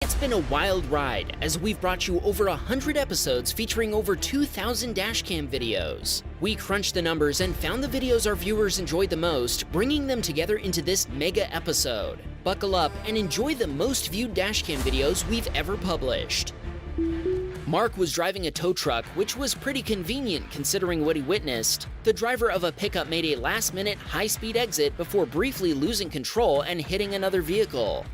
It's been a wild ride, as we've brought you over 100 episodes featuring over 2,000 dashcam videos. We crunched the numbers and found the videos our viewers enjoyed the most, bringing them together into this mega episode. Buckle up and enjoy the most viewed dashcam videos we've ever published. Mark was driving a tow truck, which was pretty convenient considering what he witnessed. The driver of a pickup made a last-minute high-speed exit before briefly losing control and hitting another vehicle.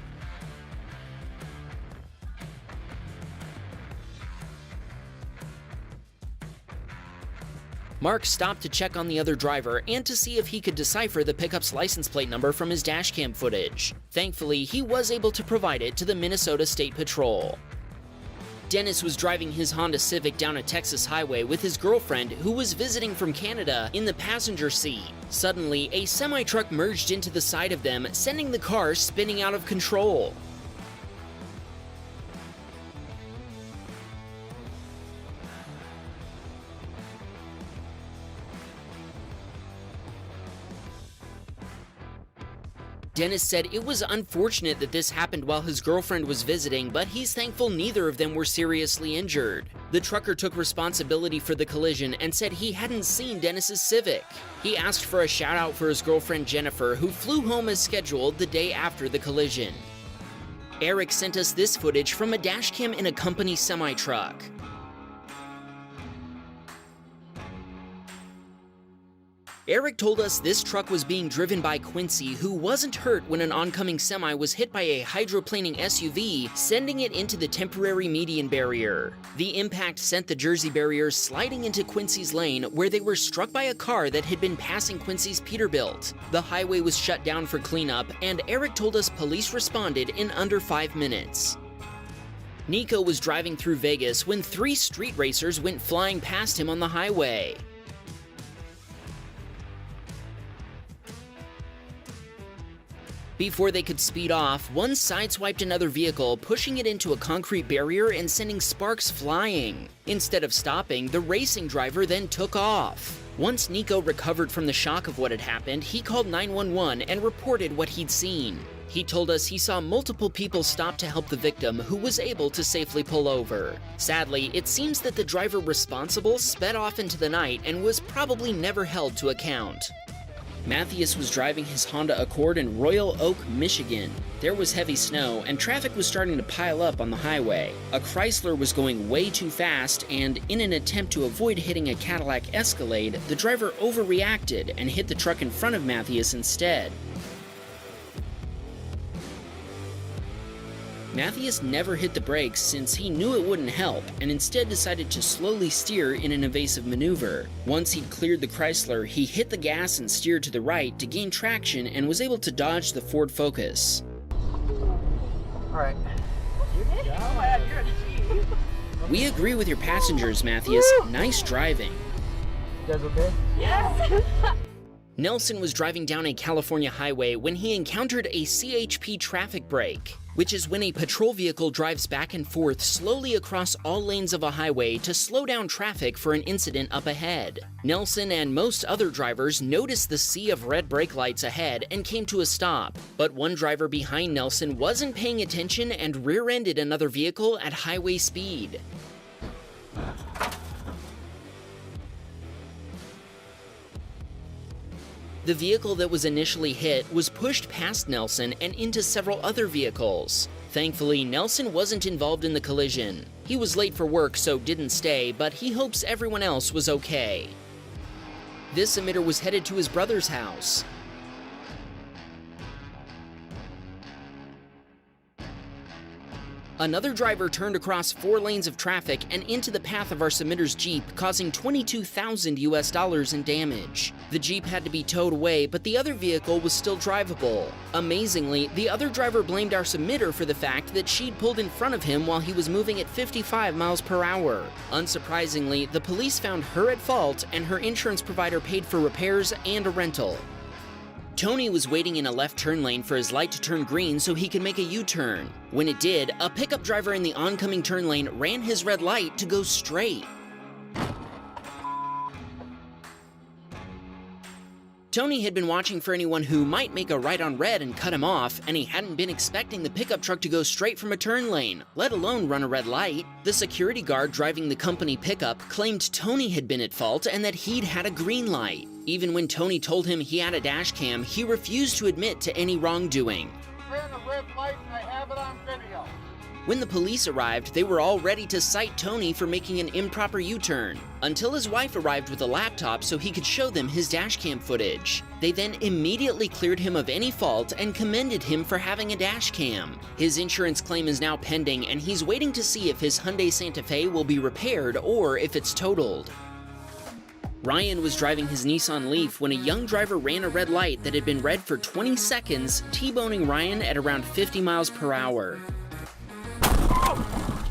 Mark stopped to check on the other driver and to see if he could decipher the pickup's license plate number from his dashcam footage. Thankfully, he was able to provide it to the Minnesota State Patrol. Dennis was driving his Honda Civic down a Texas highway with his girlfriend, who was visiting from Canada, in the passenger seat. Suddenly, a semi-truck merged into the side of them, sending the car spinning out of control. Dennis said it was unfortunate that this happened while his girlfriend was visiting, but he's thankful neither of them were seriously injured. The trucker took responsibility for the collision and said he hadn't seen Dennis's Civic. He asked for a shout out for his girlfriend Jennifer, who flew home as scheduled the day after the collision. Eric sent us this footage from a dashcam in a company semi-truck. Eric told us this truck was being driven by Quincy, who wasn't hurt when an oncoming semi was hit by a hydroplaning SUV, sending it into the temporary median barrier. The impact sent the Jersey barriers sliding into Quincy's lane, where they were struck by a car that had been passing Quincy's Peterbilt. The highway was shut down for cleanup, and Eric told us police responded in under 5 minutes. Nico was driving through Vegas when 3 street racers went flying past him on the highway. Before they could speed off, one sideswiped another vehicle, pushing it into a concrete barrier and sending sparks flying. Instead of stopping, the racing driver then took off. Once Nico recovered from the shock of what had happened, he called 911 and reported what he'd seen. He told us he saw multiple people stop to help the victim, who was able to safely pull over. Sadly, it seems that the driver responsible sped off into the night and was probably never held to account. Matthias was driving his Honda Accord in Royal Oak, Michigan. There was heavy snow, and traffic was starting to pile up on the highway. A Chrysler was going way too fast, and in an attempt to avoid hitting a Cadillac Escalade, the driver overreacted and hit the truck in front of Matthias instead. Matthias never hit the brakes since he knew it wouldn't help, and instead decided to slowly steer in an evasive maneuver. Once he'd cleared the Chrysler, he hit the gas and steered to the right to gain traction and was able to dodge the Ford Focus. Alright. We agree with your passengers, Matthias. Nice driving. You guys okay? Yes! Nelson was driving down a California highway when he encountered a CHP traffic brake, which is when a patrol vehicle drives back and forth slowly across all lanes of a highway to slow down traffic for an incident up ahead. Nelson and most other drivers noticed the sea of red brake lights ahead and came to a stop, but one driver behind Nelson wasn't paying attention and rear-ended another vehicle at highway speed. The vehicle that was initially hit was pushed past Nelson and into several other vehicles. Thankfully, Nelson wasn't involved in the collision. He was late for work, so didn't stay, but he hopes everyone else was okay. This emitter was headed to his brother's house. Another driver turned across 4 lanes of traffic and into the path of our submitter's Jeep, causing $22,000 in damage. The Jeep had to be towed away, but the other vehicle was still drivable. Amazingly, the other driver blamed our submitter for the fact that she'd pulled in front of him while he was moving at 55 miles per hour. Unsurprisingly, the police found her at fault, and her insurance provider paid for repairs and a rental. Tony was waiting in a left turn lane for his light to turn green so he could make a U-turn. When it did, a pickup driver in the oncoming turn lane ran his red light to go straight. Tony had been watching for anyone who might make a right on red and cut him off, and he hadn't been expecting the pickup truck to go straight from a turn lane, let alone run a red light. The security guard driving the company pickup claimed Tony had been at fault and that he'd had a green light. Even when Tony told him he had a dash cam, he refused to admit to any wrongdoing. Ran a red light and I have it on video. When the police arrived, they were all ready to cite Tony for making an improper U-turn, until his wife arrived with a laptop so he could show them his dashcam footage. They then immediately cleared him of any fault and commended him for having a dashcam. His insurance claim is now pending, and he's waiting to see if his Hyundai Santa Fe will be repaired or if it's totaled. Ryan was driving his Nissan Leaf when a young driver ran a red light that had been red for 20 seconds, T-boning Ryan at around 50 miles per hour.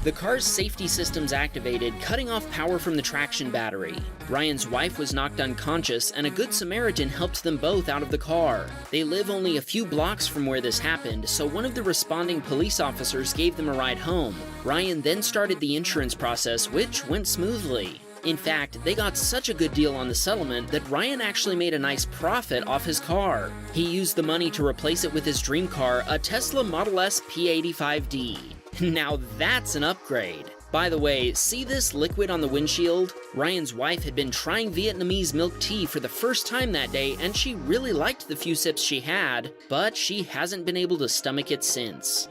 The car's safety systems activated, cutting off power from the traction battery. Ryan's wife was knocked unconscious, and a good Samaritan helped them both out of the car. They live only a few blocks from where this happened, so one of the responding police officers gave them a ride home. Ryan then started the insurance process, which went smoothly. In fact, they got such a good deal on the settlement that Ryan actually made a nice profit off his car. He used the money to replace it with his dream car, a Tesla Model S P85D. Now that's an upgrade. By the way, see this liquid on the windshield? Ryan's wife had been trying Vietnamese milk tea for the first time that day, and she really liked the few sips she had, but she hasn't been able to stomach it since.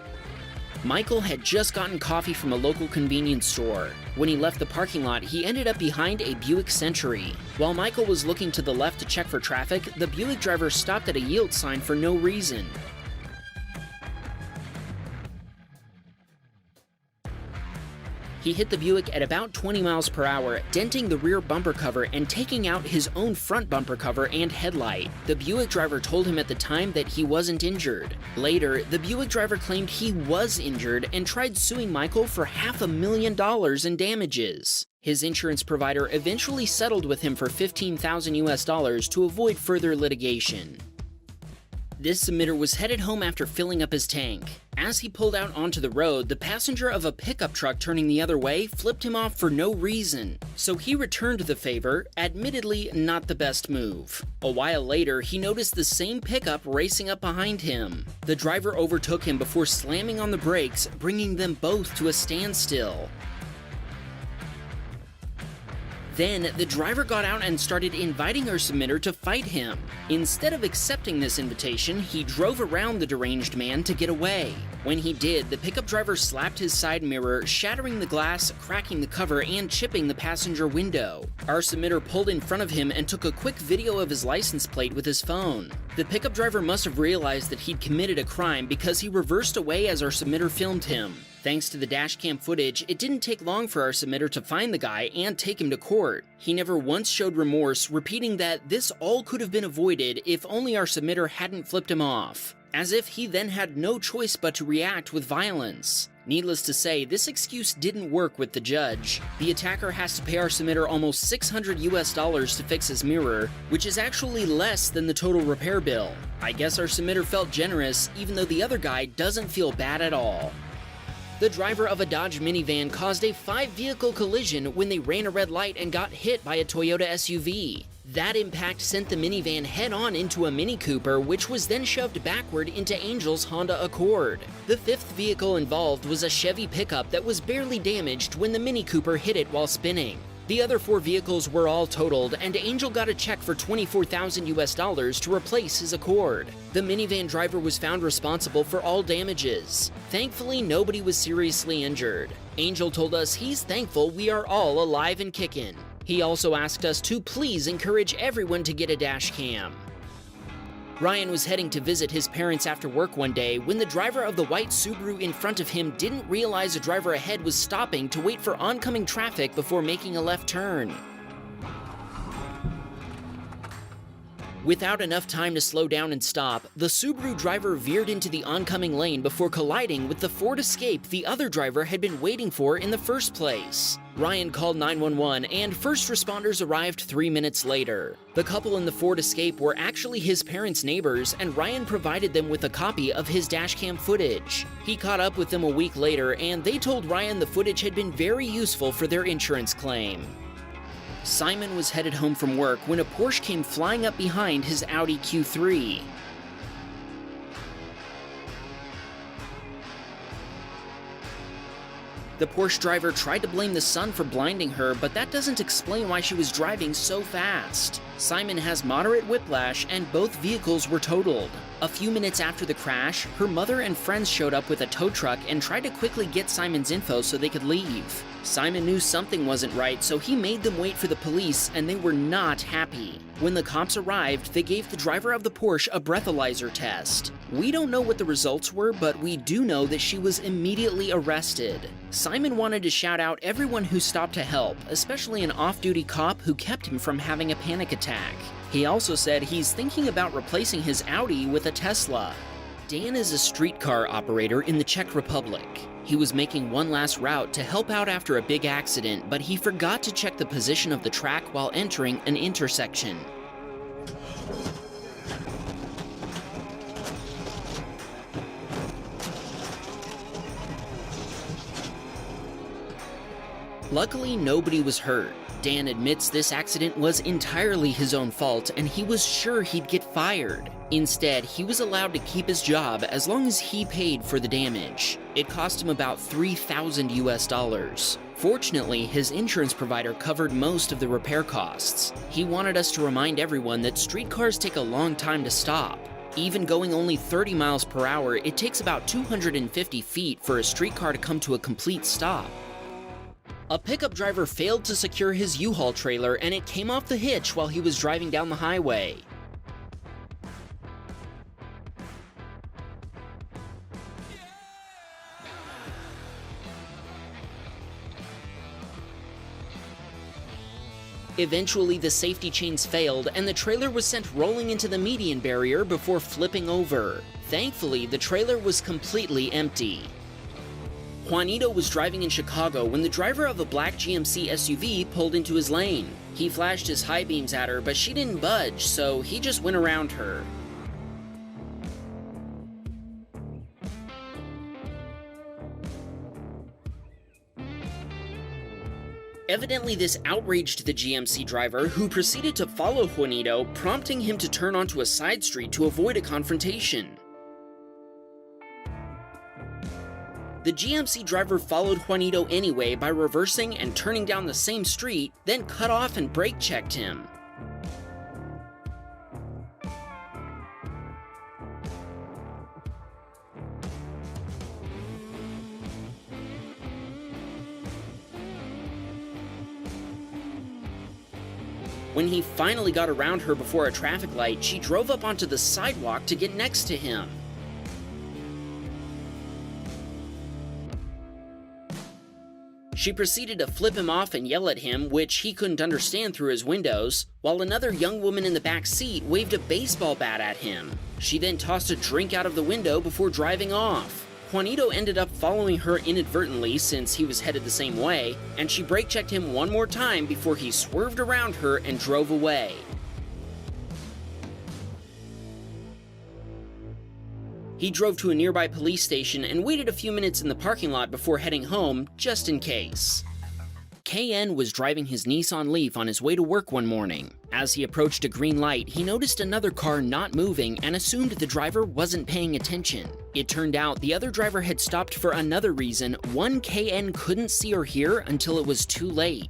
Michael had just gotten coffee from a local convenience store. When he left the parking lot, he ended up behind a Buick Century. While Michael was looking to the left to check for traffic, the Buick driver stopped at a yield sign for no reason. He hit the Buick at about 20 miles per hour, denting the rear bumper cover and taking out his own front bumper cover and headlight. The Buick driver told him at the time that he wasn't injured. Later, the Buick driver claimed he was injured and tried suing Michael for $500,000 in damages. His insurance provider eventually settled with him for $15,000 to avoid further litigation. This submitter was headed home after filling up his tank. As he pulled out onto the road, the passenger of a pickup truck turning the other way flipped him off for no reason. So he returned the favor, admittedly not the best move. A while later, he noticed the same pickup racing up behind him. The driver overtook him before slamming on the brakes, bringing them both to a standstill. Then, the driver got out and started inviting our submitter to fight him. Instead of accepting this invitation, he drove around the deranged man to get away. When he did, the pickup driver slapped his side mirror, shattering the glass, cracking the cover, and chipping the passenger window. Our submitter pulled in front of him and took a quick video of his license plate with his phone. The pickup driver must have realized that he'd committed a crime because he reversed away as our submitter filmed him. Thanks to the dashcam footage, it didn't take long for our submitter to find the guy and take him to court. He never once showed remorse, repeating that this all could have been avoided if only our submitter hadn't flipped him off, as if he then had no choice but to react with violence. Needless to say, this excuse didn't work with the judge. The attacker has to pay our submitter almost $600 to fix his mirror, which is actually less than the total repair bill. I guess our submitter felt generous, even though the other guy doesn't feel bad at all. The driver of a Dodge minivan caused a 5-vehicle collision when they ran a red light and got hit by a Toyota SUV. That impact sent the minivan head-on into a Mini Cooper, which was then shoved backward into Angel's Honda Accord. The 5th vehicle involved was a Chevy pickup that was barely damaged when the Mini Cooper hit it while spinning. The other 4 vehicles were all totaled, and Angel got a check for $24,000 to replace his Accord. The minivan driver was found responsible for all damages. Thankfully, nobody was seriously injured. Angel told us he's thankful we are all alive and kicking. He also asked us to please encourage everyone to get a dash cam. Ryan was heading to visit his parents after work one day when the driver of the white Subaru in front of him didn't realize a driver ahead was stopping to wait for oncoming traffic before making a left turn. Without enough time to slow down and stop, the Subaru driver veered into the oncoming lane before colliding with the Ford Escape the other driver had been waiting for in the first place. Ryan called 911 and first responders arrived 3 minutes later. The couple in the Ford Escape were actually his parents' neighbors, and Ryan provided them with a copy of his dashcam footage. He caught up with them a week later, and they told Ryan the footage had been very useful for their insurance claim. Simon was headed home from work when a Porsche came flying up behind his Audi Q3. The Porsche driver tried to blame the sun for blinding her, but that doesn't explain why she was driving so fast. Simon has moderate whiplash and both vehicles were totaled. A few minutes after the crash, her mother and friends showed up with a tow truck and tried to quickly get Simon's info so they could leave. Simon knew something wasn't right, so he made them wait for the police, and they were not happy. When the cops arrived, they gave the driver of the Porsche a breathalyzer test. We don't know what the results were, but we do know that she was immediately arrested. Simon wanted to shout out everyone who stopped to help, especially an off-duty cop who kept him from having a panic attack. He also said he's thinking about replacing his Audi with a Tesla. Dan is a streetcar operator in the Czech Republic. He was making one last route to help out after a big accident, but he forgot to check the position of the track while entering an intersection. Luckily, nobody was hurt. Dan admits this accident was entirely his own fault, and he was sure he'd get fired. Instead, he was allowed to keep his job as long as he paid for the damage. It cost him about $3,000 US. Fortunately, his insurance provider covered most of the repair costs. He wanted us to remind everyone that streetcars take a long time to stop. Even going only 30 miles per hour, it takes about 250 feet for a streetcar to come to a complete stop. A pickup driver failed to secure his U-Haul trailer and it came off the hitch while he was driving down the highway. Eventually, the safety chains failed and the trailer was sent rolling into the median barrier before flipping over. Thankfully, the trailer was completely empty. Juanito was driving in Chicago when the driver of a black GMC SUV pulled into his lane. He flashed his high beams at her, but she didn't budge, so he just went around her. Evidently, this outraged the GMC driver, who proceeded to follow Juanito, prompting him to turn onto a side street to avoid a confrontation. The GMC driver followed Juanito anyway by reversing and turning down the same street, then cut off and brake checked him. When he finally got around her before a traffic light, she drove up onto the sidewalk to get next to him. She proceeded to flip him off and yell at him, which he couldn't understand through his windows, while another young woman in the back seat waved a baseball bat at him. She then tossed a drink out of the window before driving off. Juanito ended up following her inadvertently since he was headed the same way, and she brake checked him one more time before he swerved around her and drove away. He drove to a nearby police station and waited a few minutes in the parking lot before heading home, just in case. KN was driving his Nissan Leaf on his way to work one morning. As he approached a green light, he noticed another car not moving and assumed the driver wasn't paying attention. It turned out the other driver had stopped for another reason one KN couldn't see or hear until it was too late.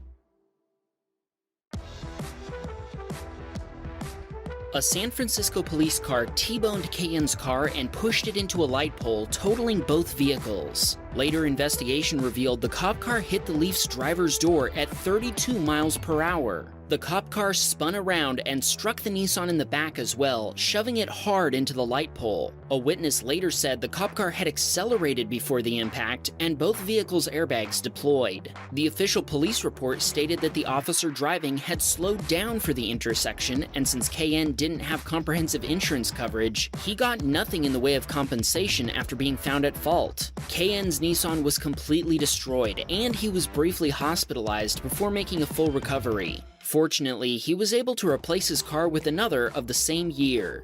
A San Francisco police car T-boned KN's car and pushed it into a light pole, totaling both vehicles. Later investigation revealed the cop car hit the Leaf's driver's door at 32 miles per hour. The cop car spun around and struck the Nissan in the back as well, shoving it hard into the light pole. A witness later said the cop car had accelerated before the impact, and both vehicles' airbags deployed. The official police report stated that the officer driving had slowed down for the intersection, and since KN didn't have comprehensive insurance coverage, he got nothing in the way of compensation after being found at fault. KN's Nissan was completely destroyed, and he was briefly hospitalized before making a full recovery. Fortunately, he was able to replace his car with another of the same year.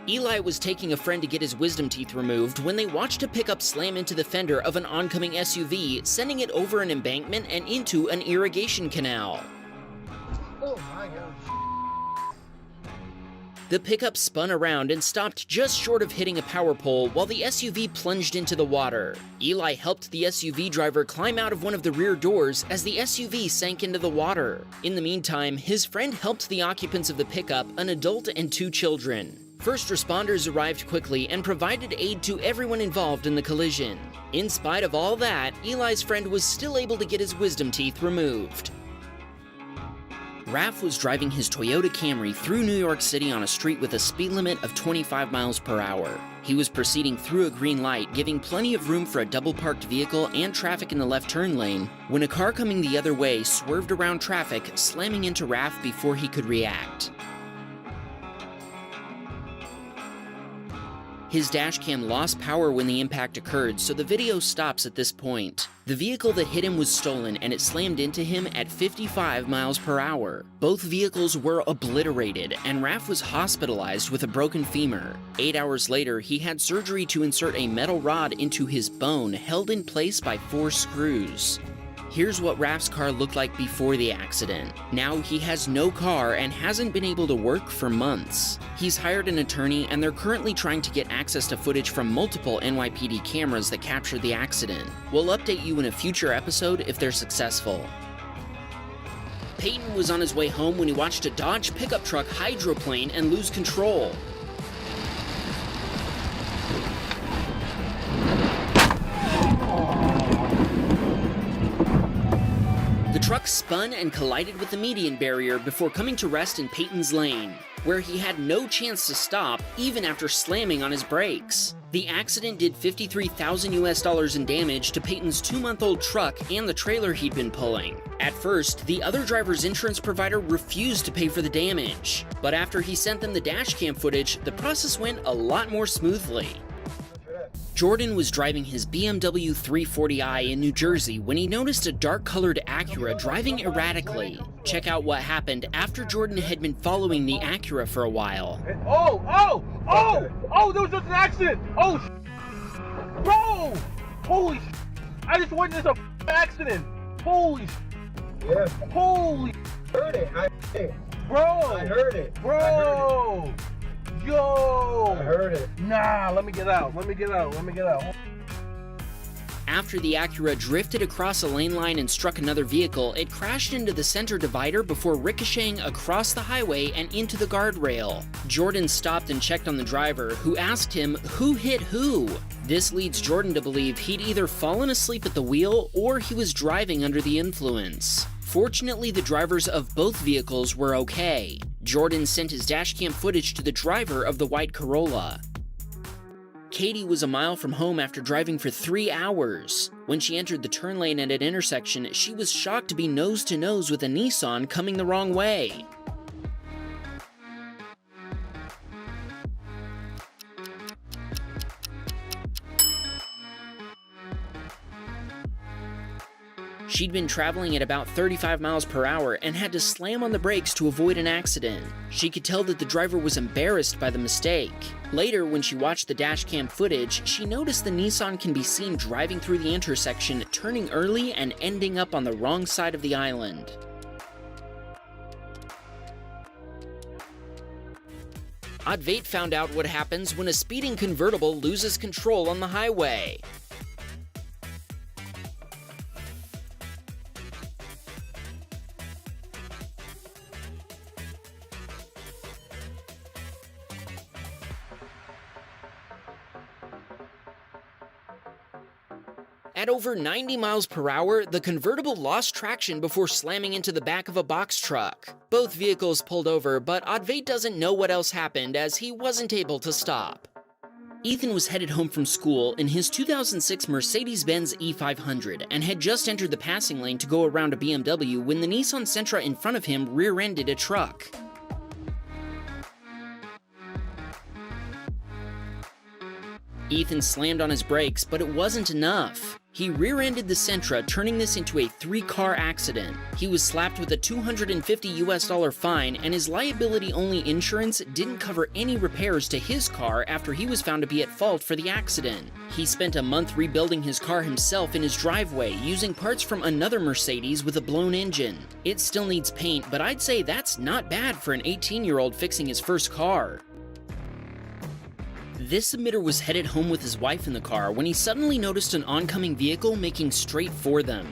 Eli was taking a friend to get his wisdom teeth removed when they watched a pickup slam into the fender of an oncoming SUV, sending it over an embankment and into an irrigation canal. Oh my God. The pickup spun around and stopped just short of hitting a power pole while the SUV plunged into the water. Eli helped the SUV driver climb out of one of the rear doors as the SUV sank into the water. In the meantime, his friend helped the occupants of the pickup, an adult and 2 children. First responders arrived quickly and provided aid to everyone involved in the collision. In spite of all that, Eli's friend was still able to get his wisdom teeth removed. Raph was driving his Toyota Camry through New York City on a street with a speed limit of 25 miles per hour. He was proceeding through a green light, giving plenty of room for a double-parked vehicle and traffic in the left turn lane, when a car coming the other way swerved around traffic, slamming into Raph before he could react. His dashcam lost power when the impact occurred, so the video stops at this point. The vehicle that hit him was stolen and it slammed into him at 55 miles per hour. Both vehicles were obliterated and Raph was hospitalized with a broken femur. 8 hours later, he had surgery to insert a metal rod into his bone held in place by 4 screws. Here's what Raph's car looked like before the accident. Now he has no car and hasn't been able to work for months. He's hired an attorney and they're currently trying to get access to footage from multiple NYPD cameras that captured the accident. We'll update you in a future episode if they're successful. Peyton was on his way home when he watched a Dodge pickup truck hydroplane and lose control. The truck spun and collided with the median barrier before coming to rest in Peyton's lane, where he had no chance to stop even after slamming on his brakes. The accident did $53,000 in damage to Peyton's 2-month-old truck and the trailer he'd been pulling. At first, the other driver's insurance provider refused to pay for the damage, but after he sent them the dashcam footage, the process went a lot more smoothly. Jordan was driving his BMW 340i in New Jersey when he noticed a dark-colored Acura driving erratically. Check out what happened after Jordan had been following the Acura for a while. Oh, there was just an accident! Oh, bro! Holy I just witnessed a accident! Holy Yeah. Holy Heard it. bro! I heard it. Bro! Yo! I heard it. Nah, let me get out. After the Acura drifted across a lane line and struck another vehicle, it crashed into the center divider before ricocheting across the highway and into the guardrail. Jordan stopped and checked on the driver, who asked him who hit who. This leads Jordan to believe he'd either fallen asleep at the wheel or he was driving under the influence. Fortunately, the drivers of both vehicles were okay. Jordan sent his dashcam footage to the driver of the white Corolla. Katie was a mile from home after driving for 3 hours. When she entered the turn lane at an intersection, she was shocked to be nose to nose with a Nissan coming the wrong way. She'd been traveling at about 35 miles per hour and had to slam on the brakes to avoid an accident. She could tell that the driver was embarrassed by the mistake. Later, when she watched the dashcam footage, she noticed the Nissan can be seen driving through the intersection, turning early and ending up on the wrong side of the island. Advait found out what happens when a speeding convertible loses control on the highway. At over 90 miles per hour, the convertible lost traction before slamming into the back of a box truck. Both vehicles pulled over, but Advait doesn't know what else happened as he wasn't able to stop. Ethan was headed home from school in his 2006 Mercedes-Benz E500 and had just entered the passing lane to go around a BMW when the Nissan Sentra in front of him rear-ended a truck. Ethan slammed on his brakes, but it wasn't enough. He rear-ended the Sentra, turning this into a 3-car accident. He was slapped with a $250 fine, and his liability-only insurance didn't cover any repairs to his car after he was found to be at fault for the accident. He spent a month rebuilding his car himself in his driveway, using parts from another Mercedes with a blown engine. It still needs paint, but I'd say that's not bad for an 18-year-old fixing his first car. This submitter was headed home with his wife in the car when he suddenly noticed an oncoming vehicle making straight for them.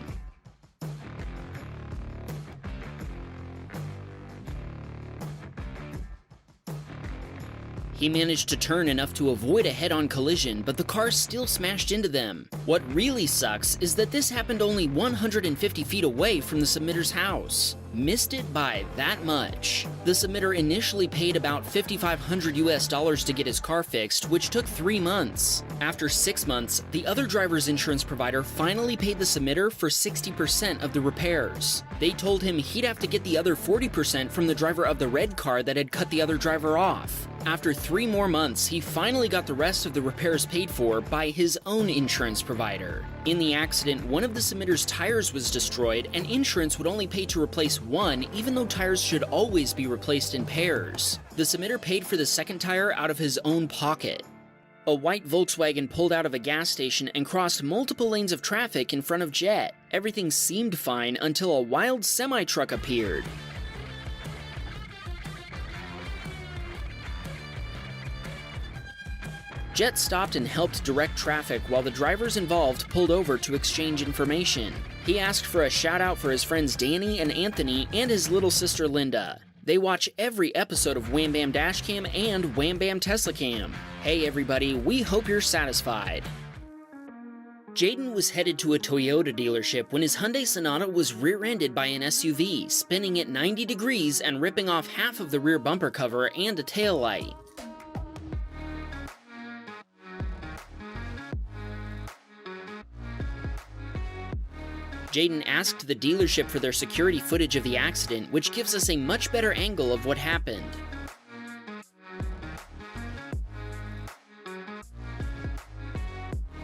He managed to turn enough to avoid a head-on collision, but the car still smashed into them. What really sucks is that this happened only 150 feet away from the submitter's house. Missed it by that much. The submitter initially paid about $5,500 to get his car fixed, which took 3 months. After 6 months, the other driver's insurance provider finally paid the submitter for 60% of the repairs. They told him he'd have to get the other 40% from the driver of the red car that had cut the other driver off. After 3 more months, he finally got the rest of the repairs paid for by his own insurance provider. In the accident, one of the submitter's tires was destroyed, and insurance would only pay to replace one, even though tires should always be replaced in pairs. The submitter paid for the second tire out of his own pocket. A white Volkswagen pulled out of a gas station and crossed multiple lanes of traffic in front of Jet. Everything seemed fine until a wild semi-truck appeared. Jet stopped and helped direct traffic while the drivers involved pulled over to exchange information. He asked for a shout-out for his friends Danny and Anthony and his little sister Linda. They watch every episode of Wham Bam Dashcam and Wham Bam Tesla Cam. Hey everybody, we hope you're satisfied. Jaden was headed to a Toyota dealership when his Hyundai Sonata was rear-ended by an SUV, spinning at 90 degrees and ripping off half of the rear bumper cover and a taillight. Jaden asked the dealership for their security footage of the accident, which gives us a much better angle of what happened.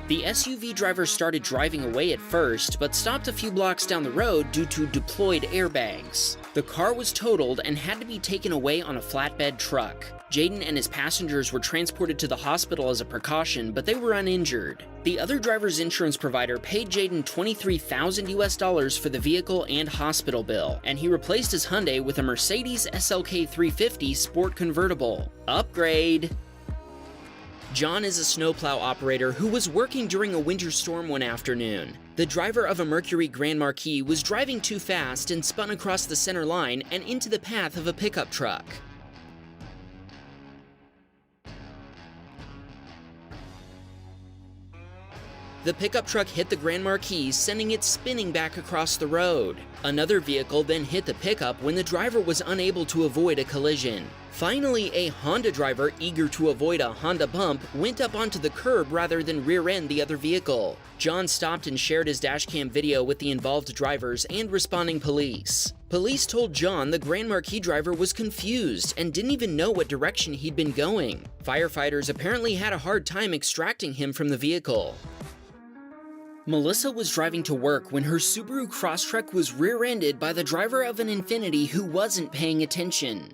The SUV driver started driving away at first, but stopped a few blocks down the road due to deployed airbags. The car was totaled and had to be taken away on a flatbed truck. Jaden and his passengers were transported to the hospital as a precaution, but they were uninjured. The other driver's insurance provider paid Jaden $23,000 for the vehicle and hospital bill, and he replaced his Hyundai with a Mercedes SLK 350 Sport Convertible. Upgrade! John is a snowplow operator who was working during a winter storm one afternoon. The driver of a Mercury Grand Marquis was driving too fast and spun across the center line and into the path of a pickup truck. The pickup truck hit the Grand Marquis, sending it spinning back across the road. Another vehicle then hit the pickup when the driver was unable to avoid a collision. Finally, a Honda driver, eager to avoid a Honda bump, went up onto the curb rather than rear-end the other vehicle. John stopped and shared his dashcam video with the involved drivers and responding police. Police told John the Grand Marquis driver was confused and didn't even know what direction he'd been going. Firefighters apparently had a hard time extracting him from the vehicle. Melissa was driving to work when her Subaru Crosstrek was rear-ended by the driver of an Infiniti who wasn't paying attention.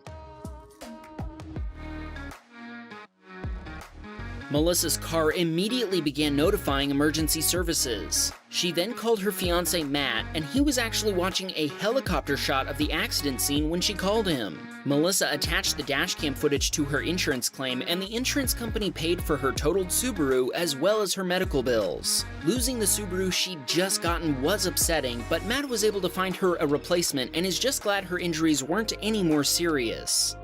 Melissa's car immediately began notifying emergency services. She then called her fiancé Matt, and he was actually watching a helicopter shot of the accident scene when she called him. Melissa attached the dashcam footage to her insurance claim, and the insurance company paid for her totaled Subaru as well as her medical bills. Losing the Subaru she'd just gotten was upsetting, but Matt was able to find her a replacement and is just glad her injuries weren't any more serious.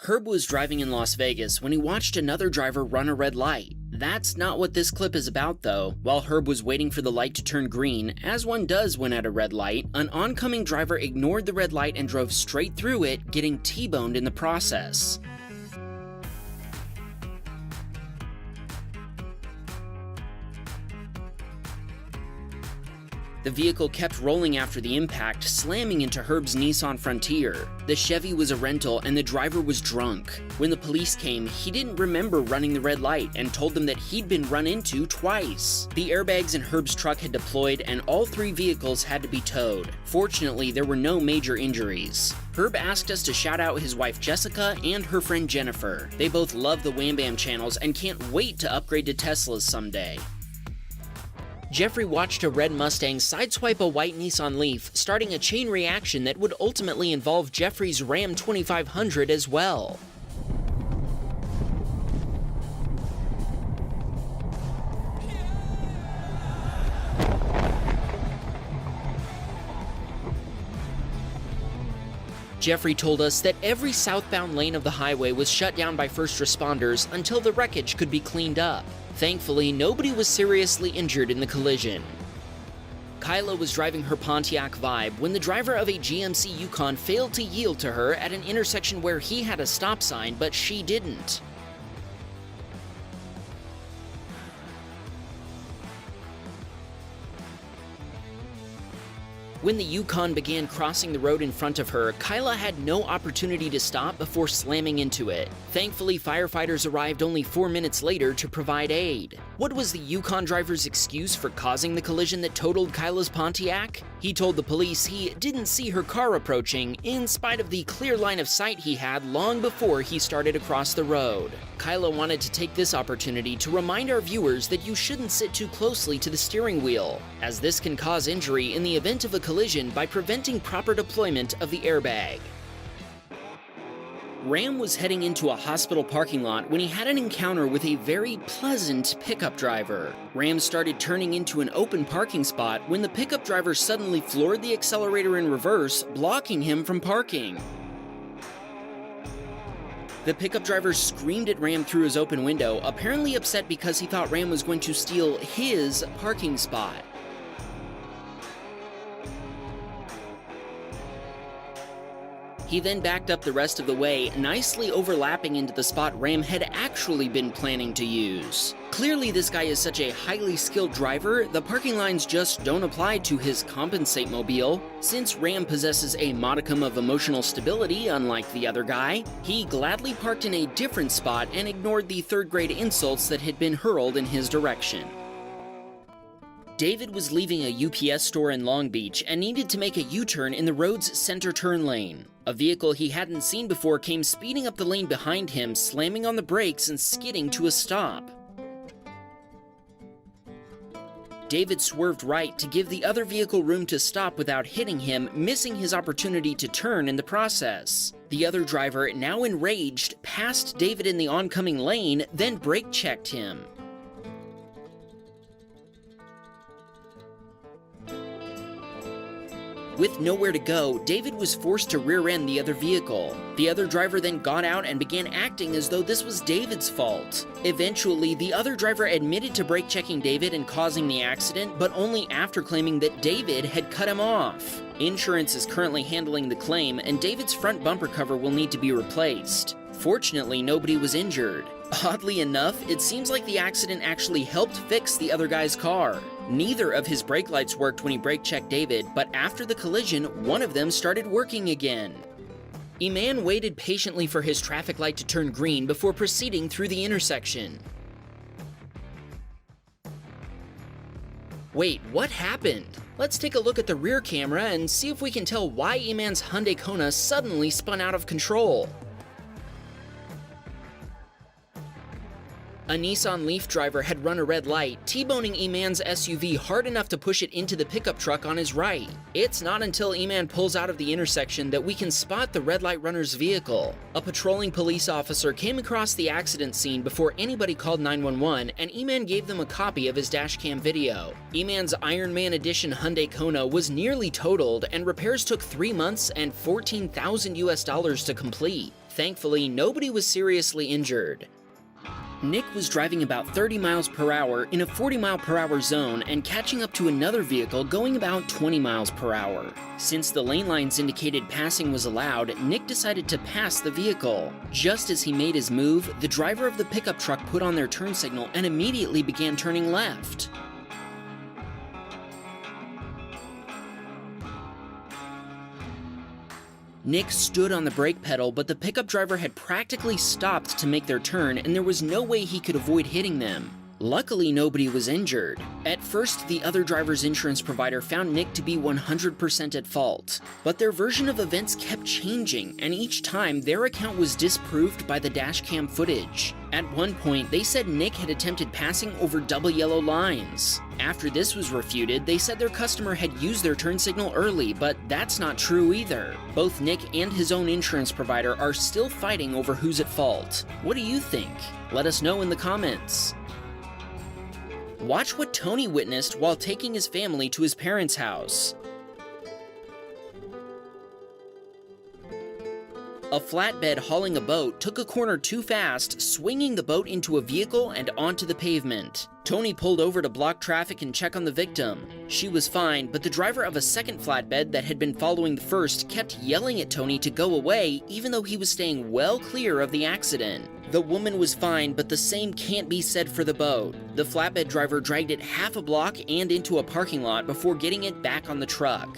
Herb was driving in Las Vegas when he watched another driver run a red light. That's not what this clip is about though. While Herb was waiting for the light to turn green, as one does when at a red light, an oncoming driver ignored the red light and drove straight through it, getting T-boned in the process. The vehicle kept rolling after the impact, slamming into Herb's Nissan Frontier. The Chevy was a rental and the driver was drunk. When the police came, he didn't remember running the red light and told them that he'd been run into twice. The airbags in Herb's truck had deployed and all 3 vehicles had to be towed. Fortunately, there were no major injuries. Herb asked us to shout out his wife Jessica and her friend Jennifer. They both love the Wham Bam channels and can't wait to upgrade to Teslas someday. Jeffrey watched a red Mustang sideswipe a white Nissan Leaf, starting a chain reaction that would ultimately involve Jeffrey's Ram 2500 as well. Jeffrey told us that every southbound lane of the highway was shut down by first responders until the wreckage could be cleaned up. Thankfully, nobody was seriously injured in the collision. Kyla was driving her Pontiac Vibe when the driver of a GMC Yukon failed to yield to her at an intersection where he had a stop sign, but she didn't. When the Yukon began crossing the road in front of her, Kyla had no opportunity to stop before slamming into it. Thankfully, firefighters arrived only 4 minutes later to provide aid. What was the Yukon driver's excuse for causing the collision that totaled Kyla's Pontiac? He told the police he didn't see her car approaching, in spite of the clear line of sight he had long before he started across the road. Kyla wanted to take this opportunity to remind our viewers that you shouldn't sit too closely to the steering wheel, as this can cause injury in the event of a collision by preventing proper deployment of the airbag. Ram was heading into a hospital parking lot when he had an encounter with a very pleasant pickup driver. Ram started turning into an open parking spot when the pickup driver suddenly floored the accelerator in reverse, blocking him from parking. The pickup driver screamed at Ram through his open window, apparently upset because he thought Ram was going to steal his parking spot. He then backed up the rest of the way, nicely overlapping into the spot Ram had actually been planning to use. Clearly, this guy is such a highly skilled driver, the parking lines just don't apply to his compensate mobile. Since Ram possesses a modicum of emotional stability, unlike the other guy, he gladly parked in a different spot and ignored the third-grade insults that had been hurled in his direction. David was leaving a UPS store in Long Beach and needed to make a U-turn in the road's center turn lane. A vehicle he hadn't seen before came speeding up the lane behind him, slamming on the brakes and skidding to a stop. David swerved right to give the other vehicle room to stop without hitting him, missing his opportunity to turn in the process. The other driver, now enraged, passed David in the oncoming lane, then brake-checked him. With nowhere to go, David was forced to rear-end the other vehicle. The other driver then got out and began acting as though this was David's fault. Eventually, the other driver admitted to brake-checking David and causing the accident, but only after claiming that David had cut him off. Insurance is currently handling the claim, and David's front bumper cover will need to be replaced. Fortunately, nobody was injured. Oddly enough, it seems like the accident actually helped fix the other guy's car. Neither of his brake lights worked when he brake-checked David, but after the collision, one of them started working again. Eman waited patiently for his traffic light to turn green before proceeding through the intersection. Wait, what happened? Let's take a look at the rear camera and see if we can tell why Eman's Hyundai Kona suddenly spun out of control. A Nissan Leaf driver had run a red light, T-boning Eman's SUV hard enough to push it into the pickup truck on his right. It's not until Eman pulls out of the intersection that we can spot the red light runner's vehicle. A patrolling police officer came across the accident scene before anybody called 911, and Eman gave them a copy of his dashcam video. Eman's Iron Man Edition Hyundai Kona was nearly totaled, and repairs took 3 months and $14,000 to complete. Thankfully, nobody was seriously injured. Nick was driving about 30 miles per hour in a 40 mile per hour zone and catching up to another vehicle going about 20 miles per hour. Since the lane lines indicated passing was allowed, Nick decided to pass the vehicle. Just as he made his move, the driver of the pickup truck put on their turn signal and immediately began turning left. Nick stood on the brake pedal, but the pickup driver had practically stopped to make their turn, and there was no way he could avoid hitting them. Luckily, nobody was injured. At first, the other driver's insurance provider found Nick to be 100% at fault. But their version of events kept changing, and each time, their account was disproved by the dashcam footage. At one point, they said Nick had attempted passing over double yellow lines. After this was refuted, they said their customer had used their turn signal early, but that's not true either. Both Nick and his own insurance provider are still fighting over who's at fault. What do you think? Let us know in the comments. Watch what Tony witnessed while taking his family to his parents' house. A flatbed hauling a boat took a corner too fast, swinging the boat into a vehicle and onto the pavement. Tony pulled over to block traffic and check on the victim. She was fine, but the driver of a second flatbed that had been following the first kept yelling at Tony to go away, even though he was staying well clear of the accident. The woman was fine, but the same can't be said for the boat. The flatbed driver dragged it half a block and into a parking lot before getting it back on the truck.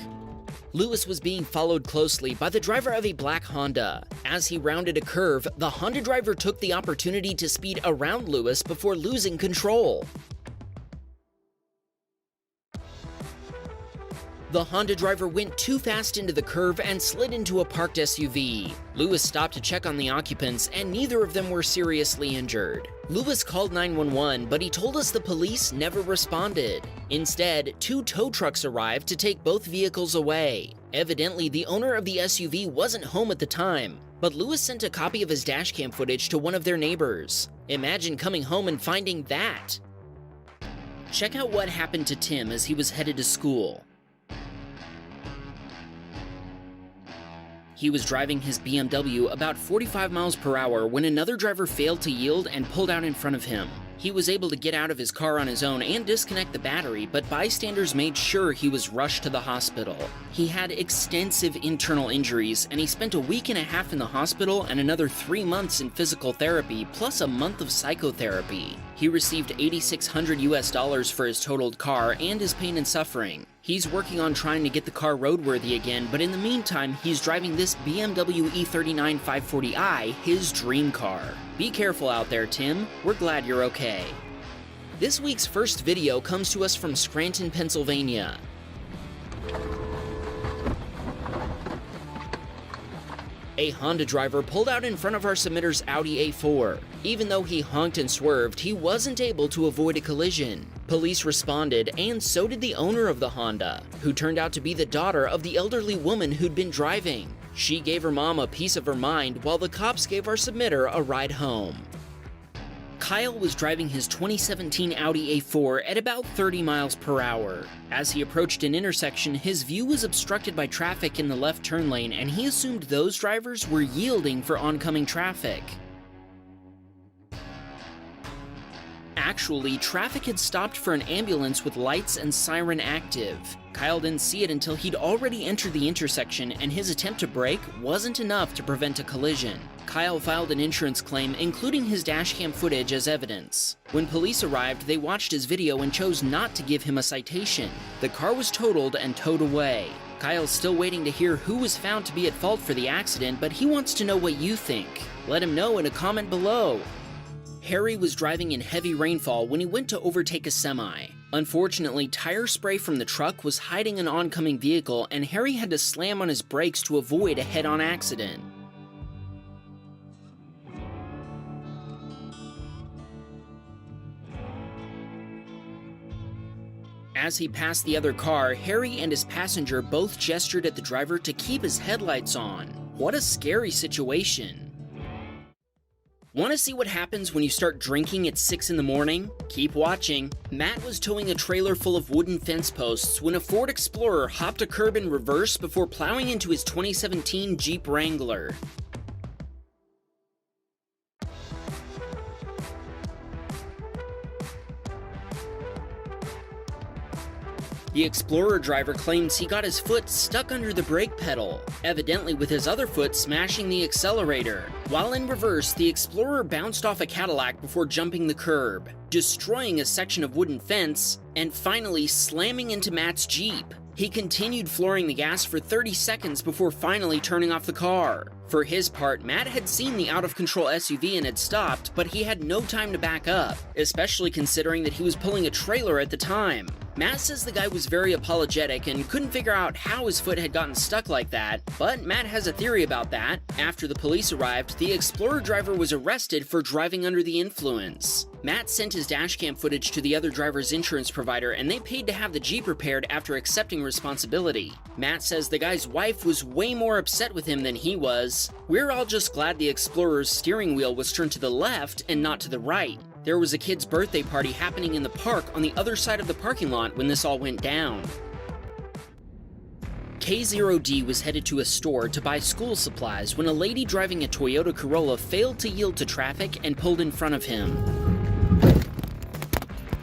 Lewis was being followed closely by the driver of a black Honda. As he rounded a curve, the Honda driver took the opportunity to speed around Lewis before losing control. The Honda driver went too fast into the curve and slid into a parked SUV. Lewis stopped to check on the occupants, and neither of them were seriously injured. Lewis called 911, but he told us the police never responded. Instead, 2 tow trucks arrived to take both vehicles away. Evidently, the owner of the SUV wasn't home at the time, but Lewis sent a copy of his dashcam footage to one of their neighbors. Imagine coming home and finding that. Check out what happened to Tim as he was headed to school. He was driving his BMW about 45 miles per hour when another driver failed to yield and pulled out in front of him. He was able to get out of his car on his own and disconnect the battery, but bystanders made sure he was rushed to the hospital. He had extensive internal injuries, and he spent a week and a half in the hospital and another 3 months in physical therapy, plus a month of psychotherapy. He received $8,600 for his totaled car and his pain and suffering. He's working on trying to get the car roadworthy again, but in the meantime, he's driving this BMW E39 540i, his dream car. Be careful out there, Tim. We're glad you're okay. This week's first video comes to us from Scranton, Pennsylvania. A Honda driver pulled out in front of our submitter's Audi A4. Even though he honked and swerved, he wasn't able to avoid a collision. Police responded, and so did the owner of the Honda, who turned out to be the daughter of the elderly woman who'd been driving. She gave her mom a piece of her mind, while the cops gave our submitter a ride home. Kyle was driving his 2017 Audi A4 at about 30 miles per hour. As he approached an intersection, his view was obstructed by traffic in the left turn lane, and he assumed those drivers were yielding for oncoming traffic. Actually, traffic had stopped for an ambulance with lights and siren active. Kyle didn't see it until he'd already entered the intersection, and his attempt to brake wasn't enough to prevent a collision. Kyle filed an insurance claim, including his dashcam footage as evidence. When police arrived, they watched his video and chose not to give him a citation. The car was totaled and towed away. Kyle's still waiting to hear who was found to be at fault for the accident, but he wants to know what you think. Let him know in a comment below. Harry was driving in heavy rainfall when he went to overtake a semi. Unfortunately, tire spray from the truck was hiding an oncoming vehicle, and Harry had to slam on his brakes to avoid a head-on accident. As he passed the other car, Harry and his passenger both gestured at the driver to keep his headlights on. What a scary situation. Want to see what happens when you start drinking at 6 in the morning? Keep watching. Matt was towing a trailer full of wooden fence posts when a Ford Explorer hopped a curb in reverse before plowing into his 2017 Jeep Wrangler. The Explorer driver claims he got his foot stuck under the brake pedal, evidently with his other foot smashing the accelerator. While in reverse, the Explorer bounced off a Cadillac before jumping the curb, destroying a section of wooden fence, and finally slamming into Matt's Jeep. He continued flooring the gas for 30 seconds before finally turning off the car. For his part, Matt had seen the out-of-control SUV and had stopped, but he had no time to back up, especially considering that he was pulling a trailer at the time. Matt says the guy was very apologetic and couldn't figure out how his foot had gotten stuck like that, but Matt has a theory about that. After the police arrived, the Explorer driver was arrested for driving under the influence. Matt sent his dashcam footage to the other driver's insurance provider and they paid to have the Jeep repaired after accepting responsibility. Matt says the guy's wife was way more upset with him than he was. "We're all just glad the Explorer's steering wheel was turned to the left and not to the right. There was a kid's birthday party happening in the park on the other side of the parking lot when this all went down." K0D was headed to a store to buy school supplies when a lady driving a Toyota Corolla failed to yield to traffic and pulled in front of him.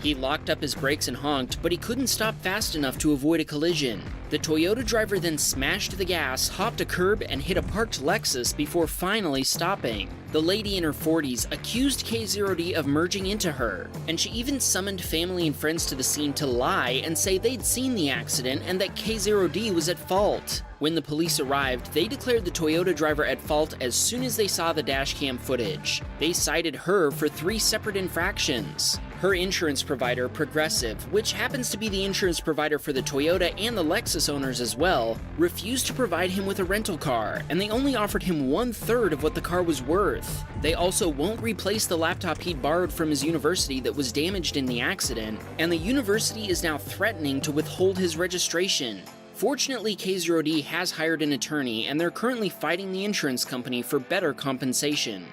He locked up his brakes and honked, but he couldn't stop fast enough to avoid a collision. The Toyota driver then smashed the gas, hopped a curb, and hit a parked Lexus before finally stopping. The lady in her 40s accused K0D of merging into her, and she even summoned family and friends to the scene to lie and say they'd seen the accident and that K0D was at fault. When the police arrived, they declared the Toyota driver at fault as soon as they saw the dashcam footage. They cited her for 3 separate infractions. Her insurance provider, Progressive, which happens to be the insurance provider for the Toyota and the Lexus owners as well, refused to provide him with a rental car, and they only offered him 1/3 of what the car was worth. They also won't replace the laptop he'd borrowed from his university that was damaged in the accident, and the university is now threatening to withhold his registration. Fortunately, K0D has hired an attorney, and they're currently fighting the insurance company for better compensation.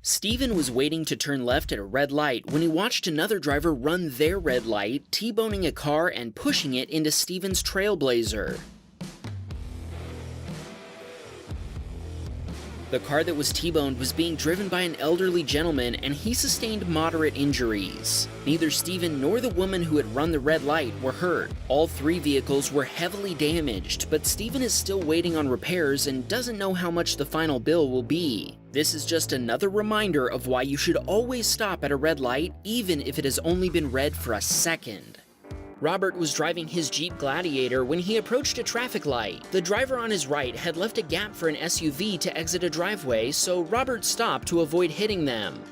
Steven was waiting to turn left at a red light when he watched another driver run their red light, T-boning a car and pushing it into Steven's Trailblazer. The car that was T-boned was being driven by an elderly gentleman and he sustained moderate injuries. Neither Steven nor the woman who had run the red light were hurt. All 3 vehicles were heavily damaged, but Steven is still waiting on repairs and doesn't know how much the final bill will be. This is just another reminder of why you should always stop at a red light, even if it has only been red for a second. Robert was driving his Jeep Gladiator when he approached a traffic light. The driver on his right had left a gap for an SUV to exit a driveway, so Robert stopped to avoid hitting them.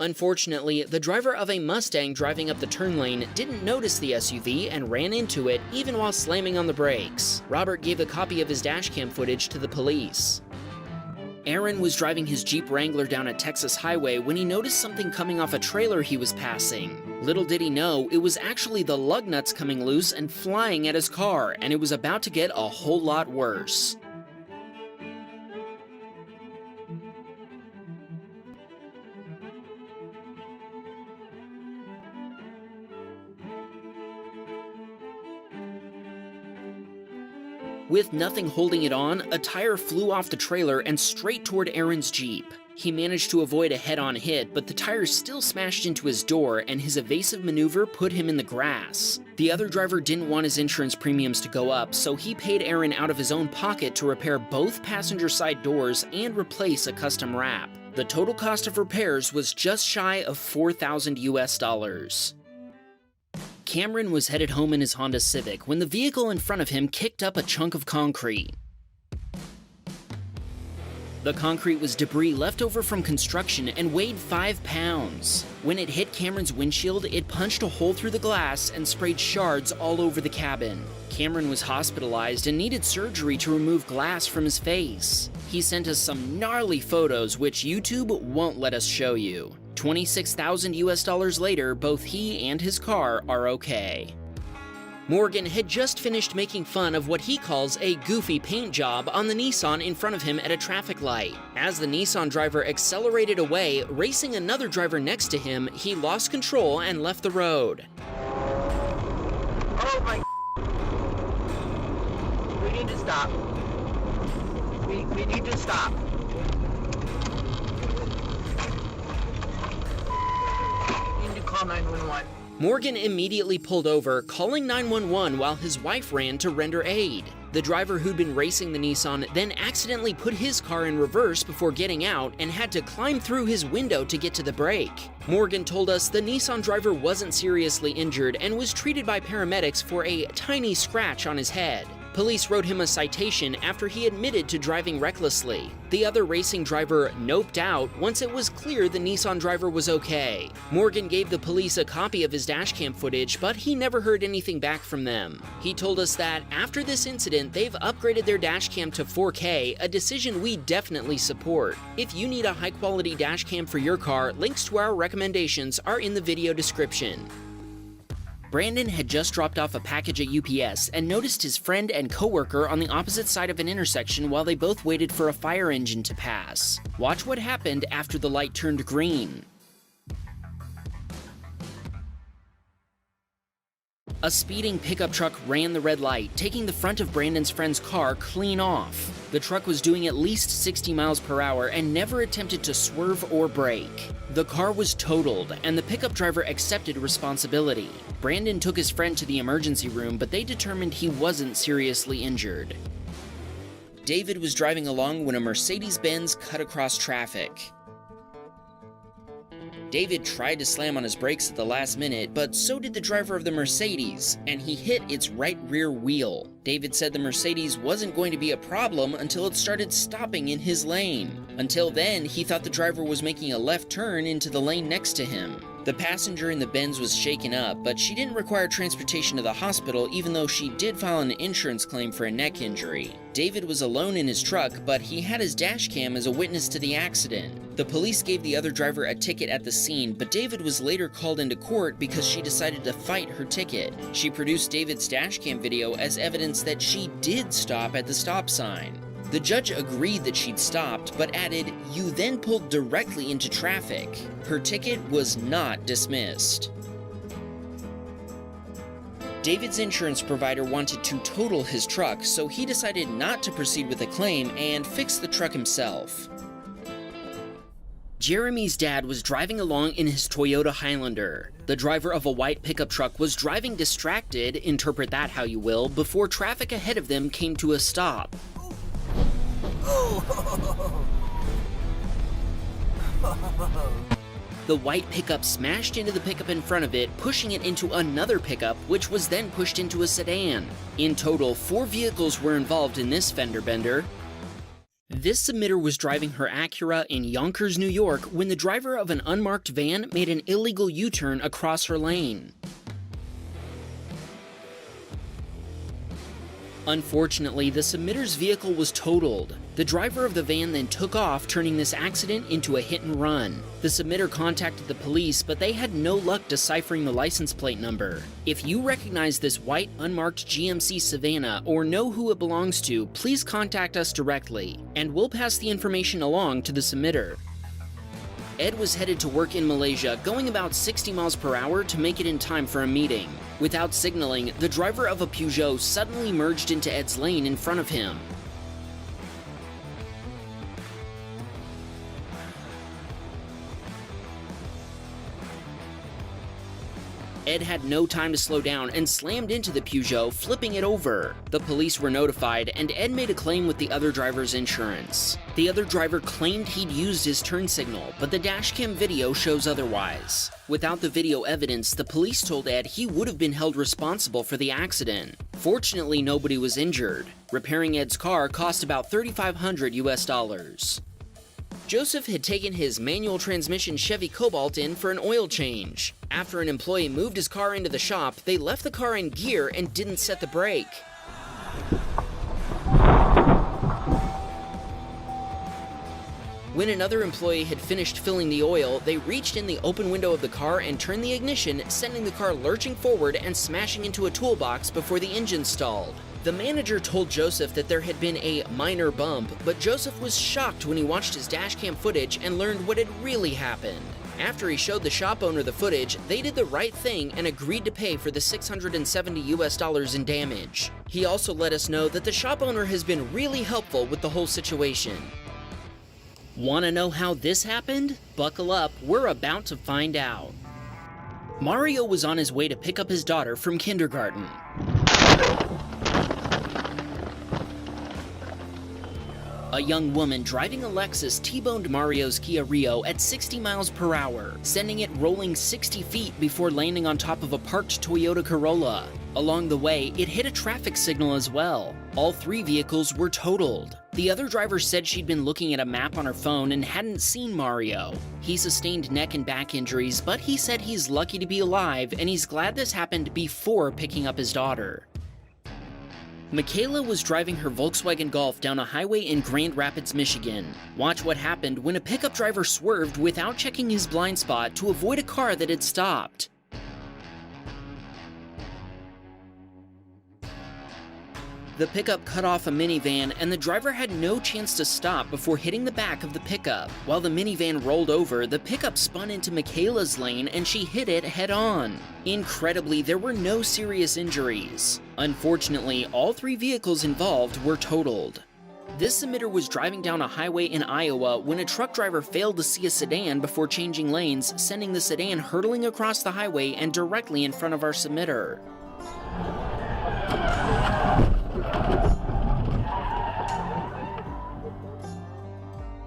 Unfortunately, the driver of a Mustang driving up the turn lane didn't notice the SUV and ran into it even while slamming on the brakes. Robert gave a copy of his dashcam footage to the police. Aaron was driving his Jeep Wrangler down a Texas highway when he noticed something coming off a trailer he was passing. Little did he know, it was actually the lug nuts coming loose and flying at his car, and it was about to get a whole lot worse. With nothing holding it on, a tire flew off the trailer and straight toward Aaron's Jeep. He managed to avoid a head-on hit, but the tire still smashed into his door, and his evasive maneuver put him in the grass. The other driver didn't want his insurance premiums to go up, so he paid Aaron out of his own pocket to repair both passenger side doors and replace a custom wrap. The total cost of repairs was just shy of $4,000 US. Cameron was headed home in his Honda Civic when the vehicle in front of him kicked up a chunk of concrete. The concrete was debris left over from construction and weighed 5 pounds. When it hit Cameron's windshield, it punched a hole through the glass and sprayed shards all over the cabin. Cameron was hospitalized and needed surgery to remove glass from his face. He sent us some gnarly photos which YouTube won't let us show you. $26,000 US later, both he and his car are okay. Morgan had just finished making fun of what he calls a goofy paint job on the Nissan in front of him at a traffic light. As the Nissan driver accelerated away, racing another driver next to him, he lost control and left the road. Oh my... We need to stop. We need to stop. We need to call 911. Morgan immediately pulled over, calling 911 while his wife ran to render aid. The driver who'd been racing the Nissan then accidentally put his car in reverse before getting out and had to climb through his window to get to the brake. Morgan told us the Nissan driver wasn't seriously injured and was treated by paramedics for a tiny scratch on his head. Police wrote him a citation after he admitted to driving recklessly. The other racing driver noped out once it was clear the Nissan driver was okay. Morgan gave the police a copy of his dashcam footage, but he never heard anything back from them. He told us that after this incident, they've upgraded their dashcam to 4K, a decision we definitely support. If you need a high-quality dashcam for your car, links to our recommendations are in the video description. Brandon had just dropped off a package at UPS and noticed his friend and coworker on the opposite side of an intersection while they both waited for a fire engine to pass. Watch what happened after the light turned green. A speeding pickup truck ran the red light, taking the front of Brandon's friend's car clean off. The truck was doing at least 60 miles per hour and never attempted to swerve or brake. The car was totaled, and the pickup driver accepted responsibility. Brandon took his friend to the emergency room, but they determined he wasn't seriously injured. David was driving along when a Mercedes-Benz cut across traffic. David tried to slam on his brakes at the last minute, but so did the driver of the Mercedes, and he hit its right rear wheel. David said the Mercedes wasn't going to be a problem until it started stopping in his lane. Until then, he thought the driver was making a left turn into the lane next to him. The passenger in the Benz was shaken up, but she didn't require transportation to the hospital even though she did file an insurance claim for a neck injury. David was alone in his truck, but he had his dash cam as a witness to the accident. The police gave the other driver a ticket at the scene, but David was later called into court because she decided to fight her ticket. She produced David's dash cam video as evidence that she did stop at the stop sign. The judge agreed that she'd stopped, but added, "You then pulled directly into traffic." Her ticket was not dismissed. David's insurance provider wanted to total his truck, so he decided not to proceed with the claim and fix the truck himself. Jeremy's dad was driving along in his Toyota Highlander. The driver of a white pickup truck was driving distracted, interpret that how you will, before traffic ahead of them came to a stop. The white pickup smashed into the pickup in front of it, pushing it into another pickup, which was then pushed into a sedan. In total, 4 vehicles were involved in this fender bender. This submitter was driving her Acura in Yonkers, New York, when the driver of an unmarked van made an illegal U-turn across her lane. Unfortunately, the submitter's vehicle was totaled. The driver of the van then took off, turning this accident into a hit and run. The submitter contacted the police, but they had no luck deciphering the license plate number. If you recognize this white, unmarked GMC Savannah or know who it belongs to, please contact us directly, and we'll pass the information along to the submitter. Ed was headed to work in Malaysia, going about 60 miles per hour to make it in time for a meeting. Without signaling, the driver of a Peugeot suddenly merged into Ed's lane in front of him. Ed had no time to slow down and slammed into the Peugeot, flipping it over. The police were notified, and Ed made a claim with the other driver's insurance. The other driver claimed he'd used his turn signal, but the dashcam video shows otherwise. Without the video evidence, the police told Ed he would have been held responsible for the accident. Fortunately, nobody was injured. Repairing Ed's car cost about $3,500 US. Joseph had taken his manual transmission Chevy Cobalt in for an oil change. After an employee moved his car into the shop, they left the car in gear and didn't set the brake. When another employee had finished filling the oil, they reached in the open window of the car and turned the ignition, sending the car lurching forward and smashing into a toolbox before the engine stalled. The manager told Joseph that there had been a minor bump, but Joseph was shocked when he watched his dashcam footage and learned what had really happened. After he showed the shop owner the footage, they did the right thing and agreed to pay for the $670 US in damage. He also let us know that the shop owner has been really helpful with the whole situation. Want to know how this happened? Buckle up, we're about to find out. Mario was on his way to pick up his daughter from kindergarten. A young woman driving a Lexus T-boned Mario's Kia Rio at 60 miles per hour, sending it rolling 60 feet before landing on top of a parked Toyota Corolla. Along the way, it hit a traffic signal as well. All 3 vehicles were totaled. The other driver said she'd been looking at a map on her phone and hadn't seen Mario. He sustained neck and back injuries, but he said he's lucky to be alive and he's glad this happened before picking up his daughter. Michaela was driving her Volkswagen Golf down a highway in Grand Rapids, Michigan. Watch what happened when a pickup driver swerved without checking his blind spot to avoid a car that had stopped. The pickup cut off a minivan, and the driver had no chance to stop before hitting the back of the pickup. While the minivan rolled over, the pickup spun into Michaela's lane and she hit it head-on. Incredibly, there were no serious injuries. Unfortunately, all 3 vehicles involved were totaled. This submitter was driving down a highway in Iowa when a truck driver failed to see a sedan before changing lanes, sending the sedan hurtling across the highway and directly in front of our submitter.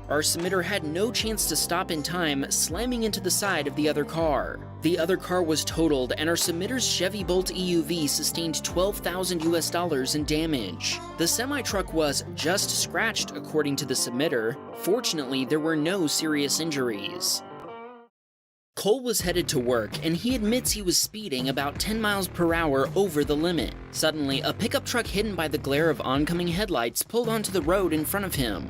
Our submitter had no chance to stop in time, slamming into the side of the other car. The other car was totaled, and our submitter's Chevy Bolt EUV sustained $12,000 in damage. The semi-truck was just scratched, according to the submitter. Fortunately, there were no serious injuries. Cole was headed to work, and he admits he was speeding about 10 miles per hour over the limit. Suddenly, a pickup truck hidden by the glare of oncoming headlights pulled onto the road in front of him.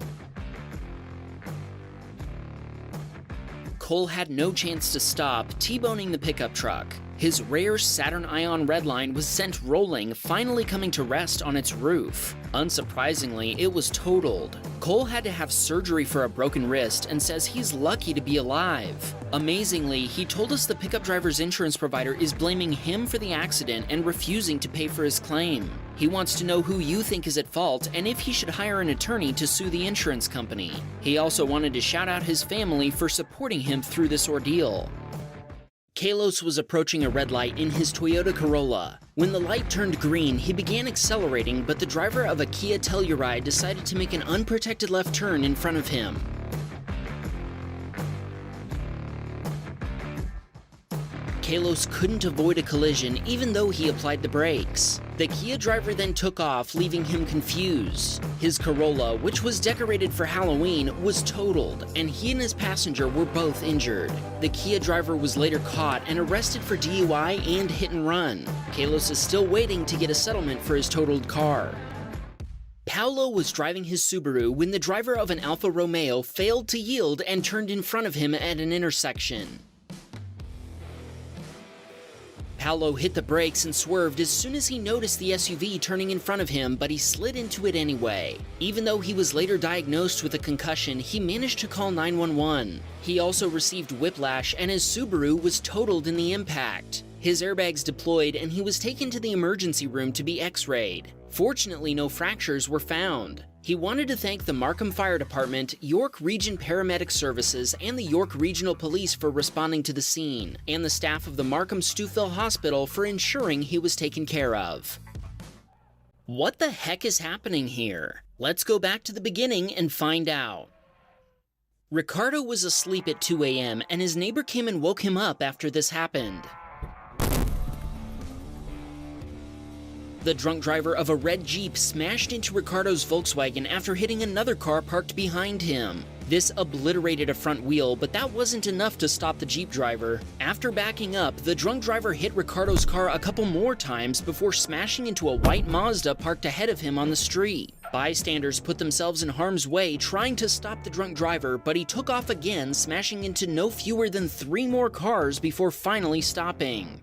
Cole had no chance to stop, T-boning the pickup truck. His rare Saturn Ion Redline was sent rolling, finally coming to rest on its roof. Unsurprisingly, it was totaled. Cole had to have surgery for a broken wrist and says he's lucky to be alive. Amazingly, he told us the pickup driver's insurance provider is blaming him for the accident and refusing to pay for his claim. He wants to know who you think is at fault and if he should hire an attorney to sue the insurance company. He also wanted to shout out his family for supporting him through this ordeal. Kalos was approaching a red light in his Toyota Corolla. When the light turned green, he began accelerating, but the driver of a Kia Telluride decided to make an unprotected left turn in front of him. Kalos couldn't avoid a collision even though he applied the brakes. The Kia driver then took off, leaving him confused. His Corolla, which was decorated for Halloween, was totaled, and he and his passenger were both injured. The Kia driver was later caught and arrested for DUI and hit and run. Kalos is still waiting to get a settlement for his totaled car. Paolo was driving his Subaru when the driver of an Alfa Romeo failed to yield and turned in front of him at an intersection. Paolo hit the brakes and swerved as soon as he noticed the SUV turning in front of him, but he slid into it anyway. Even though he was later diagnosed with a concussion, he managed to call 911. He also received whiplash, and his Subaru was totaled in the impact. His airbags deployed, and he was taken to the emergency room to be x-rayed. Fortunately, no fractures were found. He wanted to thank the Markham Fire Department, York Region Paramedic Services, and the York Regional Police for responding to the scene, and the staff of the Markham Stouffville Hospital for ensuring he was taken care of. What the heck is happening here? Let's go back to the beginning and find out. Ricardo was asleep at 2 a.m. and his neighbor came and woke him up after this happened. The drunk driver of a red Jeep smashed into Ricardo's Volkswagen after hitting another car parked behind him. This obliterated a front wheel, but that wasn't enough to stop the Jeep driver. After backing up, the drunk driver hit Ricardo's car a couple more times before smashing into a white Mazda parked ahead of him on the street. Bystanders put themselves in harm's way trying to stop the drunk driver, but he took off again, smashing into no fewer than 3 more cars before finally stopping.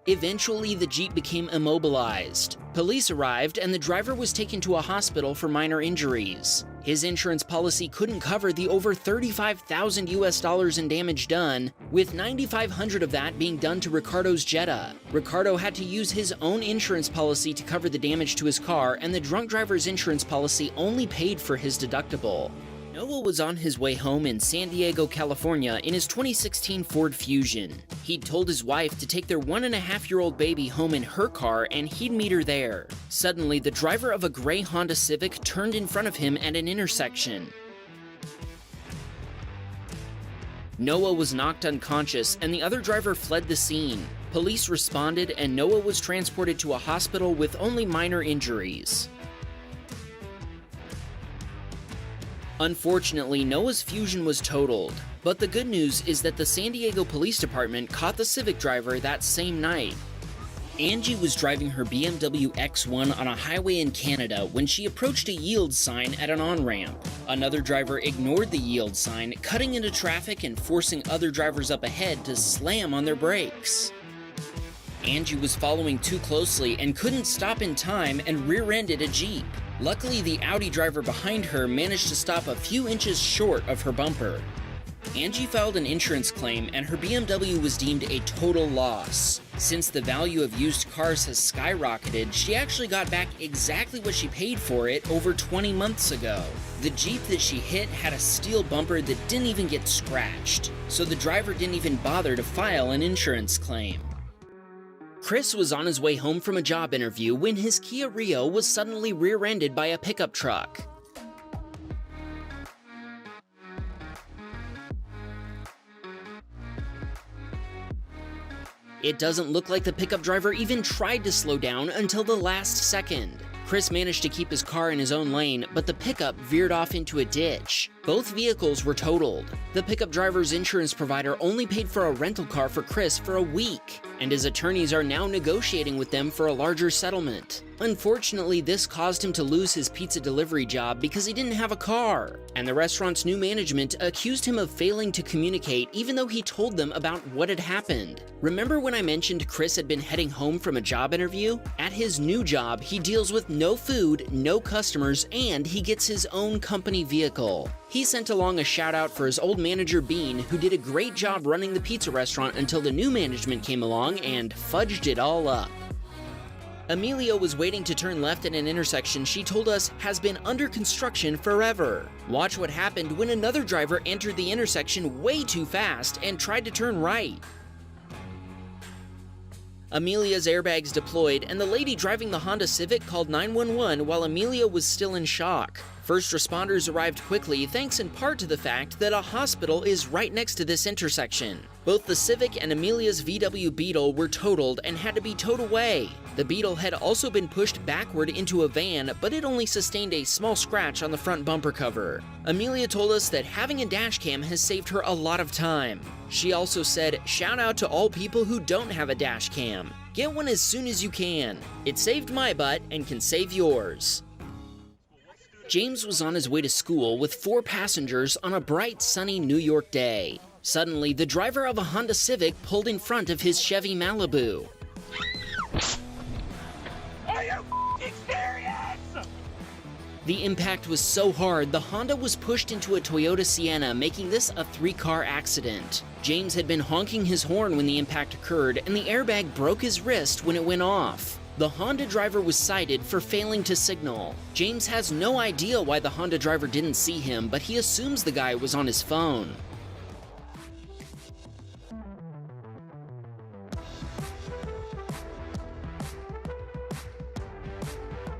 Eventually, the Jeep became immobilized. Police arrived, and the driver was taken to a hospital for minor injuries. His insurance policy couldn't cover the over $35,000 in damage done, with $9,500 of that being done to Ricardo's Jetta. Ricardo had to use his own insurance policy to cover the damage to his car, and the drunk driver's insurance policy only paid for his deductible. Noah was on his way home in San Diego, California in his 2016 Ford Fusion. He'd told his wife to take their 1.5-year-old baby home in her car and he'd meet her there. Suddenly, the driver of a gray Honda Civic turned in front of him at an intersection. Noah was knocked unconscious and the other driver fled the scene. Police responded and Noah was transported to a hospital with only minor injuries. Unfortunately, Noah's Fusion was totaled, but the good news is that the San Diego Police Department caught the Civic driver that same night. Angie was driving her BMW X1 on a highway in Canada when she approached a yield sign at an on-ramp. Another driver ignored the yield sign, cutting into traffic and forcing other drivers up ahead to slam on their brakes. Angie was following too closely and couldn't stop in time and rear-ended a Jeep. Luckily, the Audi driver behind her managed to stop a few inches short of her bumper. Angie filed an insurance claim and her BMW was deemed a total loss. Since the value of used cars has skyrocketed, she actually got back exactly what she paid for it over 20 months ago. The Jeep that she hit had a steel bumper that didn't even get scratched, so the driver didn't even bother to file an insurance claim. Chris was on his way home from a job interview when his Kia Rio was suddenly rear-ended by a pickup truck. It doesn't look like the pickup driver even tried to slow down until the last second. Chris managed to keep his car in his own lane, but the pickup veered off into a ditch. Both vehicles were totaled. The pickup driver's insurance provider only paid for a rental car for Chris for a week, and his attorneys are now negotiating with them for a larger settlement. Unfortunately, this caused him to lose his pizza delivery job because he didn't have a car, and the restaurant's new management accused him of failing to communicate even though he told them about what had happened. Remember when I mentioned Chris had been heading home from a job interview? At his new job, he deals with no food, no customers, and he gets his own company vehicle. He sent along a shout out for his old manager Bean, who did a great job running the pizza restaurant until the new management came along and fudged it all up. Amelia was waiting to turn left at an intersection she told us has been under construction forever. Watch what happened when another driver entered the intersection way too fast and tried to turn right. Amelia's airbags deployed, and the lady driving the Honda Civic called 911 while Amelia was still in shock. First responders arrived quickly, thanks in part to the fact that a hospital is right next to this intersection. Both the Civic and Amelia's VW Beetle were totaled and had to be towed away. The Beetle had also been pushed backward into a van, but it only sustained a small scratch on the front bumper cover. Amelia told us that having a dash cam has saved her a lot of time. She also said, "Shout out to all people who don't have a dash cam. Get one as soon as you can. It saved my butt and can save yours." James was on his way to school with 4 passengers on a bright, sunny New York day. Suddenly, the driver of a Honda Civic pulled in front of his Chevy Malibu. Are you serious? The impact was so hard, the Honda was pushed into a Toyota Sienna, making this a 3-car accident. James had been honking his horn when the impact occurred, and the airbag broke his wrist when it went off. The Honda driver was cited for failing to signal. James has no idea why the Honda driver didn't see him, but he assumes the guy was on his phone.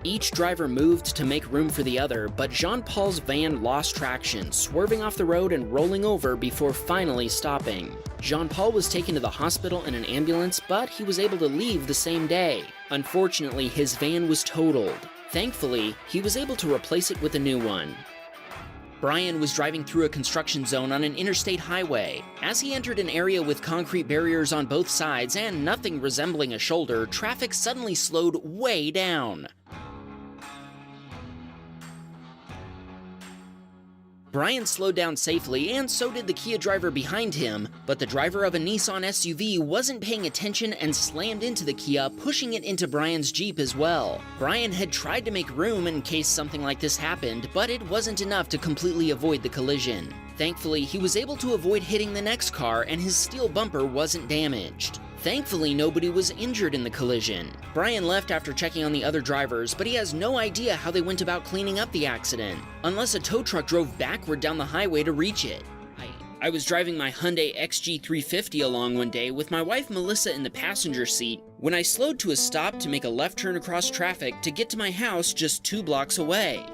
Each driver moved to make room for the other, but Jean-Paul's van lost traction, swerving off the road and rolling over before finally stopping. Jean-Paul was taken to the hospital in an ambulance, but he was able to leave the same day. Unfortunately, his van was totaled. Thankfully, he was able to replace it with a new one. Brian was driving through a construction zone on an interstate highway. As he entered an area with concrete barriers on both sides and nothing resembling a shoulder, traffic suddenly slowed way down. Brian slowed down safely, and so did the Kia driver behind him, but the driver of a Nissan SUV wasn't paying attention and slammed into the Kia, pushing it into Brian's Jeep as well. Brian had tried to make room in case something like this happened, but it wasn't enough to completely avoid the collision. Thankfully, he was able to avoid hitting the next car and his steel bumper wasn't damaged. Thankfully, nobody was injured in the collision. Brian left after checking on the other drivers, but he has no idea how they went about cleaning up the accident, unless a tow truck drove backward down the highway to reach it. I was driving my Hyundai XG350 along one day with my wife Melissa in the passenger seat when I slowed to a stop to make a left turn across traffic to get to my house just 2 blocks away.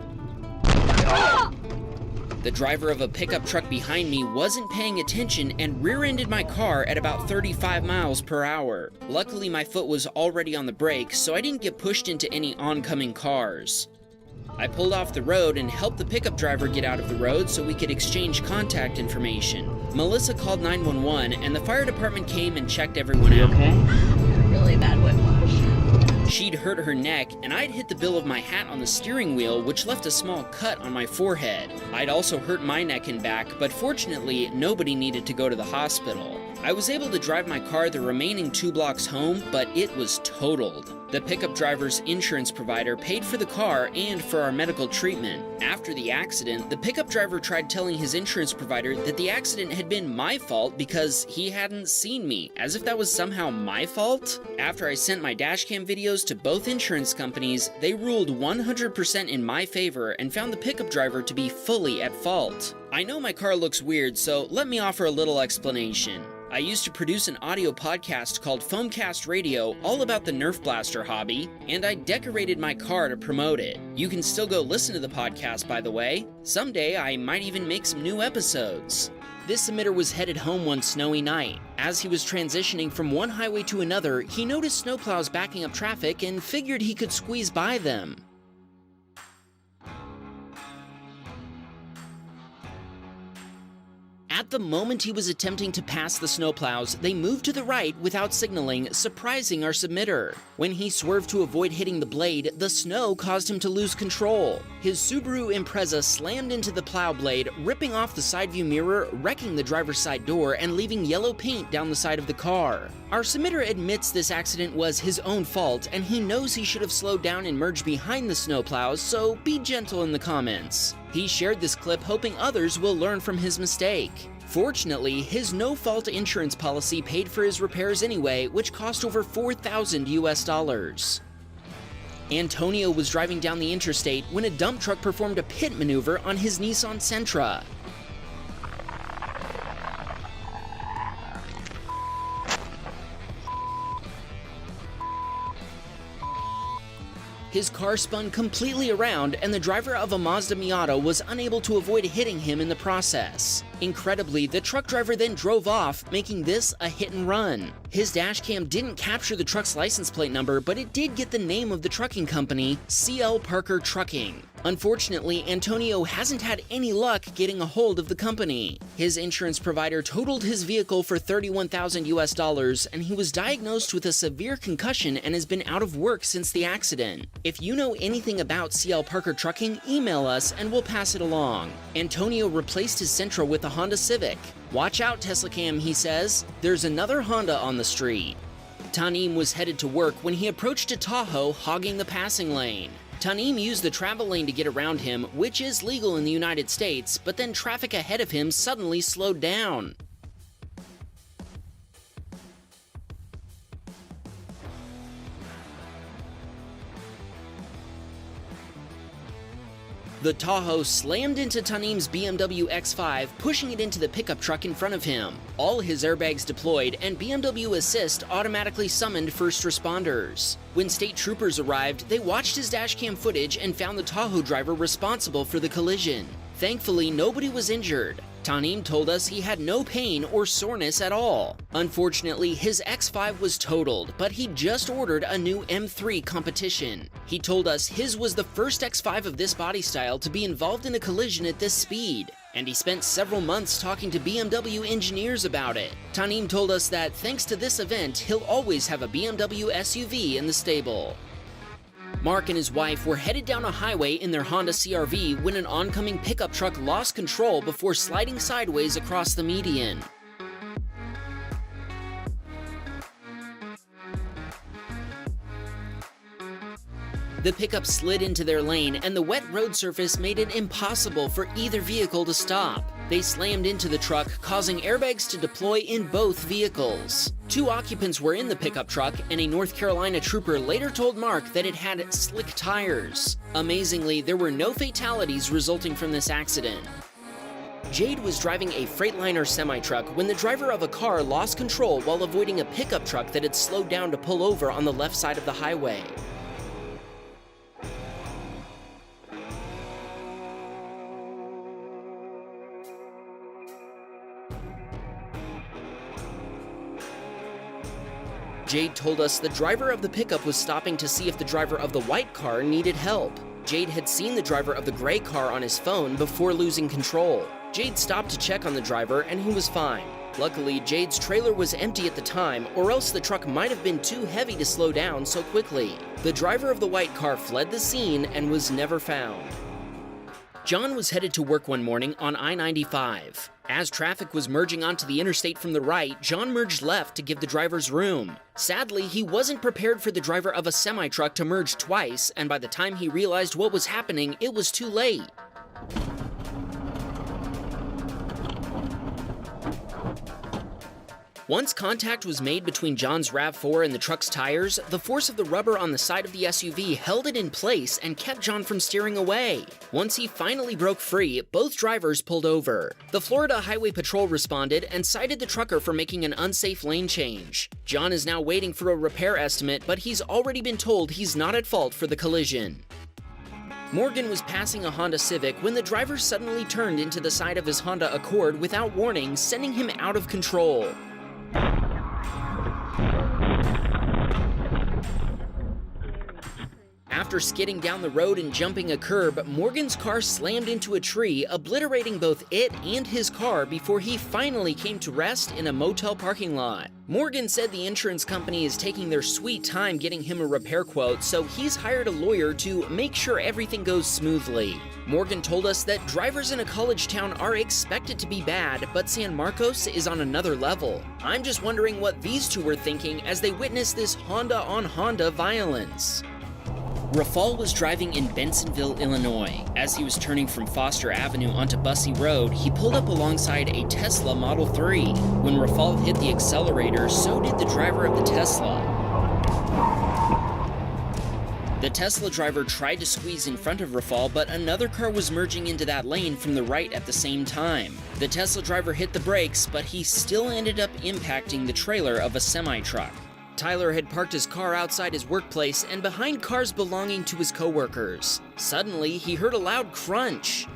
The driver of a pickup truck behind me wasn't paying attention and rear-ended my car at about 35 miles per hour. Luckily, my foot was already on the brake, so I didn't get pushed into any oncoming cars. I pulled off the road and helped the pickup driver get out of the road so we could exchange contact information. Melissa called 911 and the fire department came and checked everyone out. Okay. Really bad whiplash. She'd hurt her neck, and I'd hit the bill of my hat on the steering wheel, which left a small cut on my forehead. I'd also hurt my neck and back, but fortunately, nobody needed to go to the hospital. I was able to drive my car the remaining 2 blocks home, but it was totaled. The pickup driver's insurance provider paid for the car and for our medical treatment. After the accident, the pickup driver tried telling his insurance provider that the accident had been my fault because he hadn't seen me, as if that was somehow my fault. After I sent my dashcam videos to both insurance companies, they ruled 100% in my favor and found the pickup driver to be fully at fault. I know my car looks weird, so let me offer a little explanation. I used to produce an audio podcast called Foamcast Radio all about the Nerf Blaster hobby, and I decorated my car to promote it. You can still go listen to the podcast, by the way. Someday I might even make some new episodes. This submitter was headed home one snowy night. As he was transitioning from one highway to another, he noticed snowplows backing up traffic and figured he could squeeze by them. At the moment he was attempting to pass the snowplows, they moved to the right without signaling, surprising our submitter. When he swerved to avoid hitting the blade, the snow caused him to lose control. His Subaru Impreza slammed into the plow blade, ripping off the side view mirror, wrecking the driver's side door, and leaving yellow paint down the side of the car. Our submitter admits this accident was his own fault, and he knows he should have slowed down and merged behind the snowplows, so be gentle in the comments. He shared this clip hoping others will learn from his mistake. Fortunately, his no-fault insurance policy paid for his repairs anyway, which cost over $4,000 US. Antonio was driving down the interstate when a dump truck performed a pit maneuver on his Nissan Sentra. His car spun completely around, and the driver of a Mazda Miata was unable to avoid hitting him in the process. Incredibly, the truck driver then drove off, making this a hit and run. His dashcam didn't capture the truck's license plate number, but it did get the name of the trucking company, CL Parker Trucking. Unfortunately, Antonio hasn't had any luck getting a hold of the company. His insurance provider totaled his vehicle for $31,000 US, and he was diagnosed with a severe concussion and has been out of work since the accident. If you know anything about CL Parker Trucking, email us and we'll pass it along. Antonio replaced his Sentra with a Honda Civic. Watch out, Tesla Cam, he says. There's another Honda on the street. Tanim was headed to work when he approached a Tahoe hogging the passing lane. Tanim used the travel lane to get around him, which is legal in the United States, but then traffic ahead of him suddenly slowed down. The Tahoe slammed into Tanim's BMW X5, pushing it into the pickup truck in front of him. All his airbags deployed, and BMW Assist automatically summoned first responders. When state troopers arrived, they watched his dashcam footage and found the Tahoe driver responsible for the collision. Thankfully, nobody was injured. Tanim told us he had no pain or soreness at all. Unfortunately, his X5 was totaled, but he just ordered a new M3 competition. He told us his was the first X5 of this body style to be involved in a collision at this speed, and he spent several months talking to BMW engineers about it. Tanim told us that thanks to this event, he'll always have a BMW SUV in the stable. Mark and his wife were headed down a highway in their Honda CR-V when an oncoming pickup truck lost control before sliding sideways across the median. The pickup slid into their lane, and the wet road surface made it impossible for either vehicle to stop. They slammed into the truck, causing airbags to deploy in both vehicles. 2 occupants were in the pickup truck, and a North Carolina trooper later told Mark that it had slick tires. Amazingly, there were no fatalities resulting from this accident. Jade was driving a Freightliner semi-truck when the driver of a car lost control while avoiding a pickup truck that had slowed down to pull over on the left side of the highway. Jade told us the driver of the pickup was stopping to see if the driver of the white car needed help. Jade had seen the driver of the gray car on his phone before losing control. Jade stopped to check on the driver and he was fine. Luckily, Jade's trailer was empty at the time, or else the truck might have been too heavy to slow down so quickly. The driver of the white car fled the scene and was never found. John was headed to work one morning on I-95. As traffic was merging onto the interstate from the right, John merged left to give the drivers room. Sadly, he wasn't prepared for the driver of a semi-truck to merge twice, and by the time he realized what was happening, it was too late. Once contact was made between John's RAV4 and the truck's tires, the force of the rubber on the side of the SUV held it in place and kept John from steering away. Once he finally broke free, both drivers pulled over. The Florida Highway Patrol responded and cited the trucker for making an unsafe lane change. John is now waiting for a repair estimate, but he's already been told he's not at fault for the collision. Morgan was passing a Honda Civic when the driver suddenly turned into the side of his Honda Accord without warning, sending him out of control. After skidding down the road and jumping a curb, Morgan's car slammed into a tree, obliterating both it and his car before he finally came to rest in a motel parking lot. Morgan said the insurance company is taking their sweet time getting him a repair quote, so he's hired a lawyer to make sure everything goes smoothly. Morgan told us that drivers in a college town are expected to be bad, but San Marcos is on another level. I'm just wondering what these two were thinking as they witnessed this Honda-on-Honda violence. Rafal was driving in Bensonville, Illinois. As he was turning from Foster Avenue onto Bussey Road, he pulled up alongside a Tesla Model 3. When Rafal hit the accelerator, so did the driver of the Tesla. The Tesla driver tried to squeeze in front of Rafal, but another car was merging into that lane from the right at the same time. The Tesla driver hit the brakes, but he still ended up impacting the trailer of a semi-truck. Tyler had parked his car outside his workplace and behind cars belonging to his coworkers. Suddenly, he heard a loud crunch.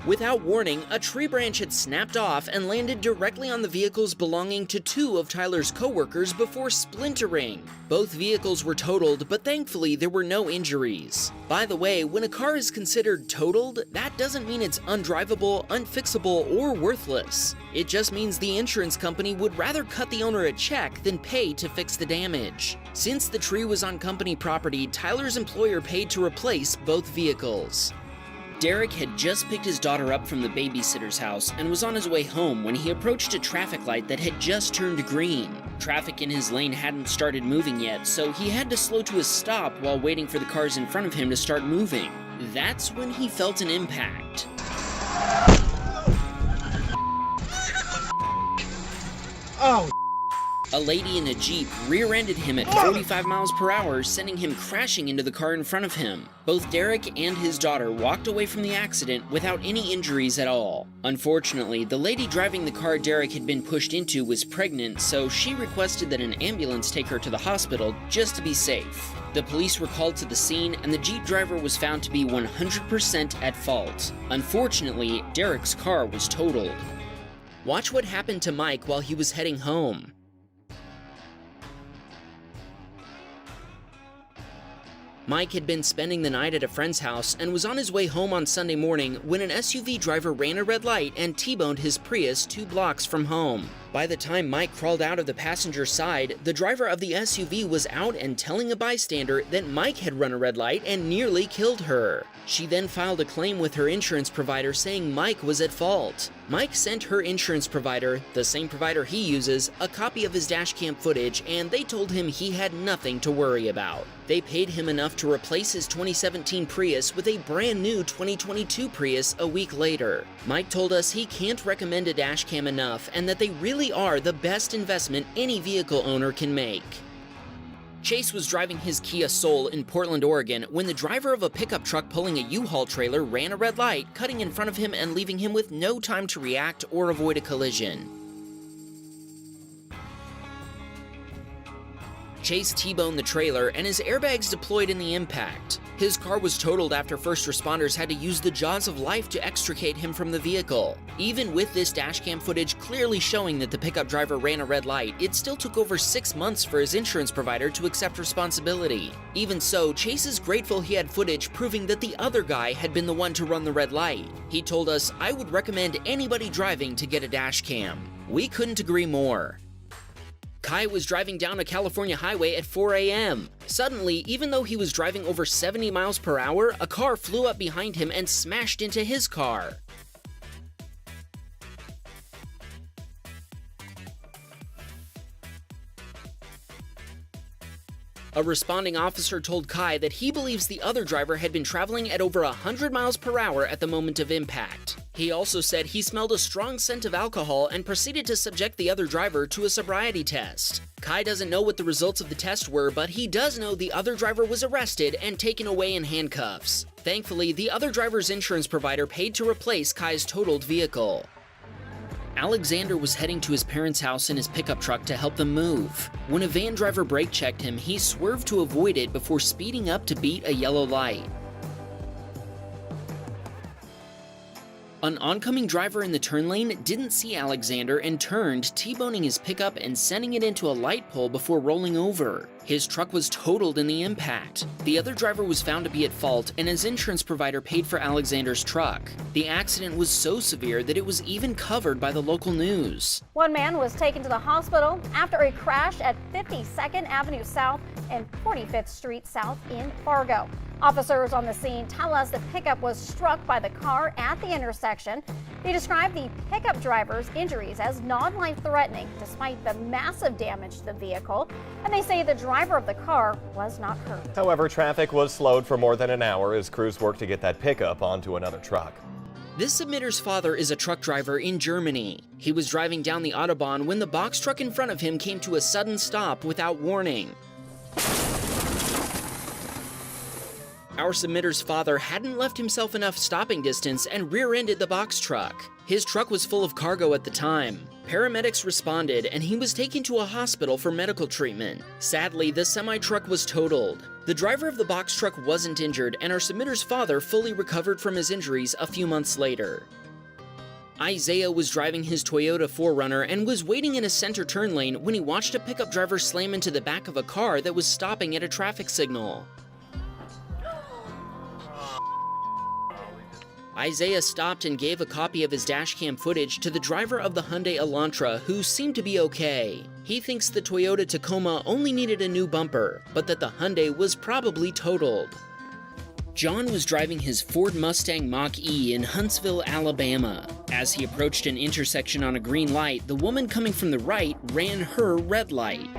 Without warning, a tree branch had snapped off and landed directly on the vehicles belonging to 2 of Tyler's coworkers before splintering. Both vehicles were totaled, but thankfully there were no injuries. By the way, when a car is considered totaled, that doesn't mean it's undrivable, unfixable, or worthless. It just means the insurance company would rather cut the owner a check than pay to fix the damage. Since the tree was on company property, Tyler's employer paid to replace both vehicles. Derek had just picked his daughter up from the babysitter's house and was on his way home when he approached a traffic light that had just turned green. Traffic in his lane hadn't started moving yet, so he had to slow to a stop while waiting for the cars in front of him to start moving. That's when he felt an impact. Oh, A lady in a Jeep rear-ended him at 45 miles per hour, sending him crashing into the car in front of him. Both Derek and his daughter walked away from the accident without any injuries at all. Unfortunately, the lady driving the car Derek had been pushed into was pregnant, so she requested that an ambulance take her to the hospital just to be safe. The police were called to the scene, and the Jeep driver was found to be 100% at fault. Unfortunately, Derek's car was totaled. Watch what happened to Mike while he was heading home. Mike had been spending the night at a friend's house and was on his way home on Sunday morning when an SUV driver ran a red light and T-boned his Prius 2 blocks from home. By the time Mike crawled out of the passenger side, the driver of the SUV was out and telling a bystander that Mike had run a red light and nearly killed her. She then filed a claim with her insurance provider saying Mike was at fault. Mike sent her insurance provider, the same provider he uses, a copy of his dashcam footage, and they told him he had nothing to worry about. They paid him enough to replace his 2017 Prius with a brand new 2022 Prius a week later. Mike told us he can't recommend a dashcam enough and that they really are the best investment any vehicle owner can make. Chase was driving his Kia Soul in Portland, Oregon, when the driver of a pickup truck pulling a U-Haul trailer ran a red light, cutting in front of him and leaving him with no time to react or avoid a collision. Chase T-boned the trailer and his airbags deployed in the impact. His car was totaled after first responders had to use the jaws of life to extricate him from the vehicle. Even with this dashcam footage clearly showing that the pickup driver ran a red light, it still took over 6 months for his insurance provider to accept responsibility. Even so, Chase is grateful he had footage proving that the other guy had been the one to run the red light. He told us, "I would recommend anybody driving to get a dashcam." We couldn't agree more. Kai was driving down a California highway at 4 a.m. Suddenly, even though he was driving over 70 miles per hour, a car flew up behind him and smashed into his car. A responding officer told Kai that he believes the other driver had been traveling at over 100 miles per hour at the moment of impact. He also said he smelled a strong scent of alcohol and proceeded to subject the other driver to a sobriety test. Kai doesn't know what the results of the test were, but he does know the other driver was arrested and taken away in handcuffs. Thankfully, the other driver's insurance provider paid to replace Kai's totaled vehicle. Alexander was heading to his parents' house in his pickup truck to help them move. When a van driver brake checked him, he swerved to avoid it before speeding up to beat a yellow light. An oncoming driver in the turn lane didn't see Alexander and turned, T-boning his pickup and sending it into a light pole before rolling over. His truck was totaled in the impact. The other driver was found to be at fault, and his insurance provider paid for Alexander's truck. The accident was so severe that it was even covered by the local news. One man was taken to the hospital after a crash at 52nd Avenue South and 45th Street South in Fargo. Officers on the scene tell us the pickup was struck by the car at the intersection. They describe the pickup driver's injuries as non-life-threatening despite the massive damage to the vehicle, and they say the driver of the car was not hurt. However, traffic was slowed for more than an hour as crews worked to get that pickup onto another truck. This submitter's father is a truck driver in Germany. He was driving down the Autobahn when the box truck in front of him came to a sudden stop without warning. Our submitter's father hadn't left himself enough stopping distance and rear-ended the box truck. His truck was full of cargo at the time. Paramedics responded and he was taken to a hospital for medical treatment. Sadly, the semi-truck was totaled. The driver of the box truck wasn't injured, and our submitter's father fully recovered from his injuries a few months later. Isaiah was driving his Toyota 4Runner and was waiting in a center turn lane when he watched a pickup driver slam into the back of a car that was stopping at a traffic signal. Isaiah stopped and gave a copy of his dashcam footage to the driver of the Hyundai Elantra, who seemed to be okay. He thinks the Toyota Tacoma only needed a new bumper, but that the Hyundai was probably totaled. John was driving his Ford Mustang Mach-E in Huntsville, Alabama. As he approached an intersection on a green light, the woman coming from the right ran her red light.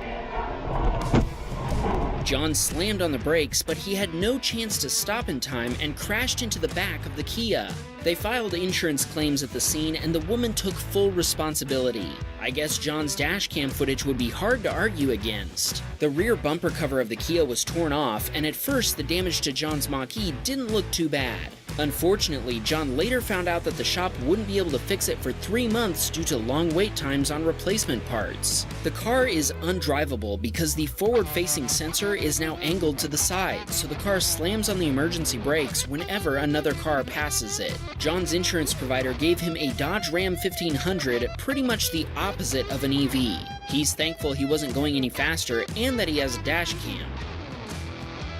John slammed on the brakes, but he had no chance to stop in time and crashed into the back of the Kia. They filed insurance claims at the scene and the woman took full responsibility. I guess John's dashcam footage would be hard to argue against. The rear bumper cover of the Kia was torn off, and at first the damage to John's Mach-E didn't look too bad. Unfortunately, John later found out that the shop wouldn't be able to fix it for 3 months due to long wait times on replacement parts. The car is undrivable because the forward-facing sensor is now angled to the side, so the car slams on the emergency brakes whenever another car passes it. John's insurance provider gave him a Dodge Ram 1500, pretty much the opposite of an EV. He's thankful he wasn't going any faster and that he has a dash cam.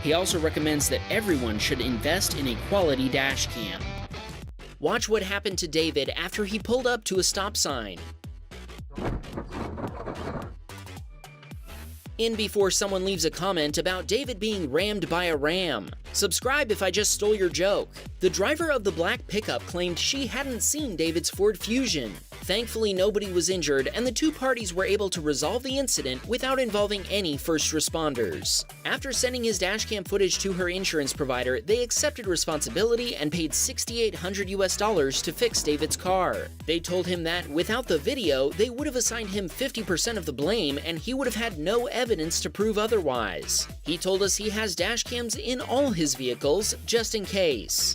He also recommends that everyone should invest in a quality dash cam. Watch what happened to David after he pulled up to a stop sign. in before someone leaves a comment about David being rammed by a ram. Subscribe if I just stole your joke. The driver of the black pickup claimed she hadn't seen David's Ford Fusion. Thankfully, nobody was injured, and the two parties were able to resolve the incident without involving any first responders. After sending his dashcam footage to her insurance provider, they accepted responsibility and paid $6,800 to fix David's car. They told him that without the video, they would have assigned him 50% of the blame, and he would have had no evidence to prove otherwise. He told us he has dashcams in all his vehicles, just in case.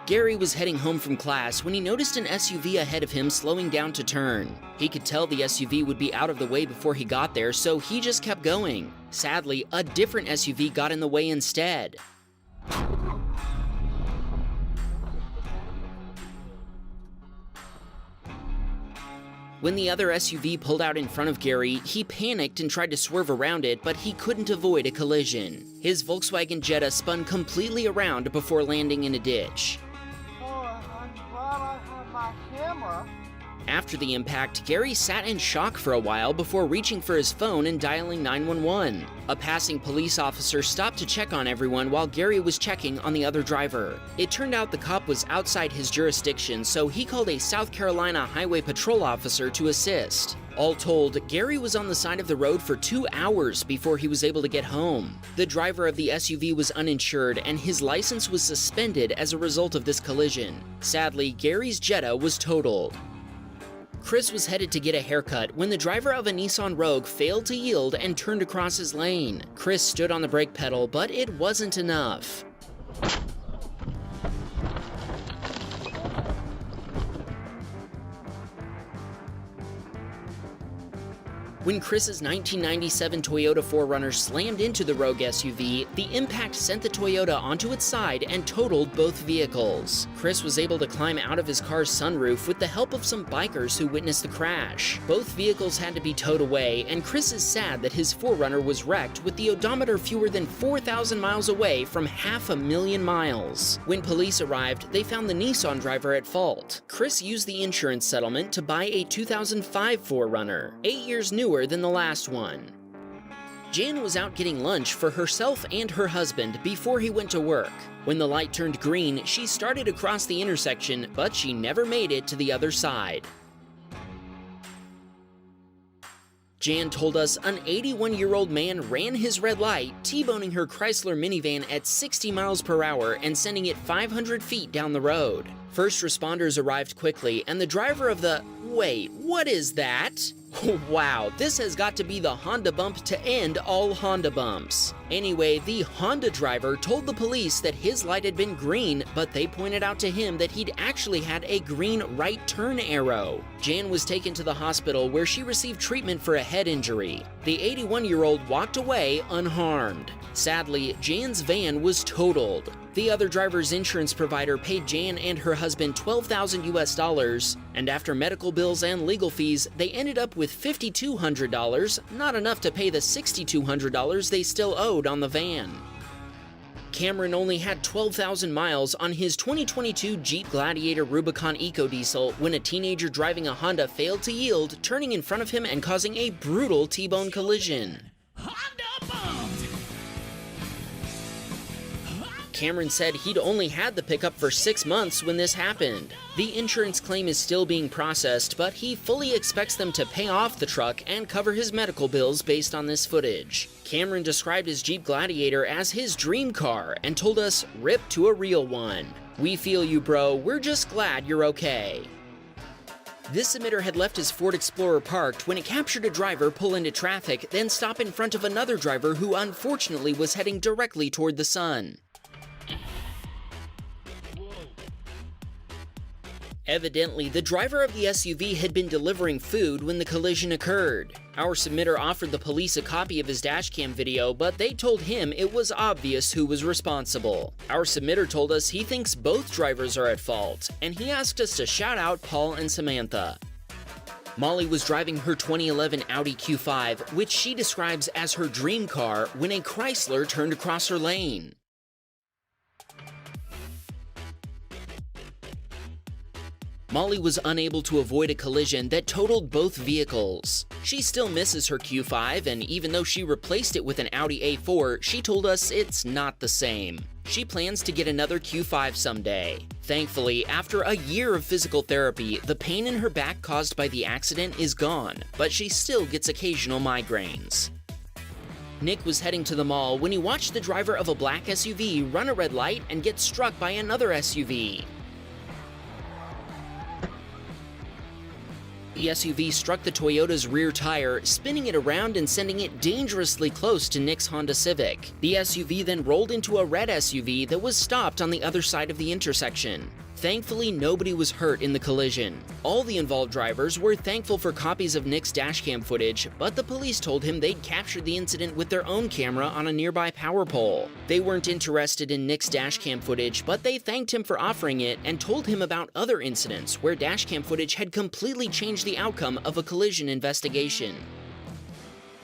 Gary was heading home from class when he noticed an SUV ahead of him slowing down to turn. He could tell the SUV would be out of the way before he got there, so he just kept going. Sadly, a different SUV got in the way instead. When the other SUV pulled out in front of Gary, he panicked and tried to swerve around it, but he couldn't avoid a collision. His Volkswagen Jetta spun completely around before landing in a ditch. I'm glad I have my camera. After the impact, Gary sat in shock for a while before reaching for his phone and dialing 911. A passing police officer stopped to check on everyone while Gary was checking on the other driver. It turned out the cop was outside his jurisdiction, so he called a South Carolina Highway Patrol officer to assist. All told, Gary was on the side of the road for 2 hours before he was able to get home. The driver of the SUV was uninsured, and his license was suspended as a result of this collision. Sadly, Gary's Jetta was totaled. Chris was headed to get a haircut when the driver of a Nissan Rogue failed to yield and turned across his lane. Chris stood on the brake pedal, but it wasn't enough. When Chris's 1997 Toyota 4Runner slammed into the Rogue SUV, the impact sent the Toyota onto its side and totaled both vehicles. Chris was able to climb out of his car's sunroof with the help of some bikers who witnessed the crash. Both vehicles had to be towed away, and Chris is sad that his 4Runner was wrecked with the odometer fewer than 4,000 miles away from 500,000 miles. When police arrived, they found the Nissan driver at fault. Chris used the insurance settlement to buy a 2005 4Runner, 8 years newer than the last one. Jan was out getting lunch for herself and her husband before he went to work. When the light turned green, she started across the intersection, but she never made it to the other side. Jan told us an 81-year-old man ran his red light, T-boning her Chrysler minivan at 60 miles per hour and sending it 500 feet down the road. First responders arrived quickly, and the driver of the... Wait, what is that? Wow, this has got to be the Honda bump to end all Honda bumps. Anyway, the Honda driver told the police that his light had been green, but they pointed out to him that he'd actually had a green right turn arrow. Jan was taken to the hospital where she received treatment for a head injury. The 81-year-old walked away unharmed. Sadly, Jan's van was totaled. The other driver's insurance provider paid Jan and her husband $12,000, and after medical bills and legal fees, they ended up with $5,200, not enough to pay the $6,200 they still owed on the van. Cameron only had 12,000 miles on his 2022 Jeep Gladiator Rubicon EcoDiesel when a teenager driving a Honda failed to yield, turning in front of him and causing a brutal T-bone collision. Cameron said he'd only had the pickup for 6 months when this happened. The insurance claim is still being processed, but he fully expects them to pay off the truck and cover his medical bills based on this footage. Cameron described his Jeep Gladiator as his dream car and told us, "Rip to a real one. We feel you, bro. We're just glad you're okay." This submitter had left his Ford Explorer parked when it captured a driver pull into traffic, then stop in front of another driver who unfortunately was heading directly toward the sun. Evidently, the driver of the SUV had been delivering food when the collision occurred. Our submitter offered the police a copy of his dashcam video, but they told him it was obvious who was responsible. Our submitter told us he thinks both drivers are at fault, and he asked us to shout out Paul and Samantha. Molly was driving her 2011 Audi Q5, which she describes as her dream car, when a Chrysler turned across her lane. Molly was unable to avoid a collision that totaled both vehicles. She still misses her Q5, and even though she replaced it with an Audi A4, she told us it's not the same. She plans to get another Q5 someday. Thankfully, after a year of physical therapy, the pain in her back caused by the accident is gone, but she still gets occasional migraines. Nick was heading to the mall when he watched the driver of a black SUV run a red light and get struck by another SUV. The SUV struck the Toyota's rear tire, spinning it around and sending it dangerously close to Nick's Honda Civic. The SUV then rolled into a red SUV that was stopped on the other side of the intersection. Thankfully, nobody was hurt in the collision. All the involved drivers were thankful for copies of Nick's dashcam footage, but the police told him they'd captured the incident with their own camera on a nearby power pole. They weren't interested in Nick's dashcam footage, but they thanked him for offering it and told him about other incidents where dashcam footage had completely changed the outcome of a collision investigation.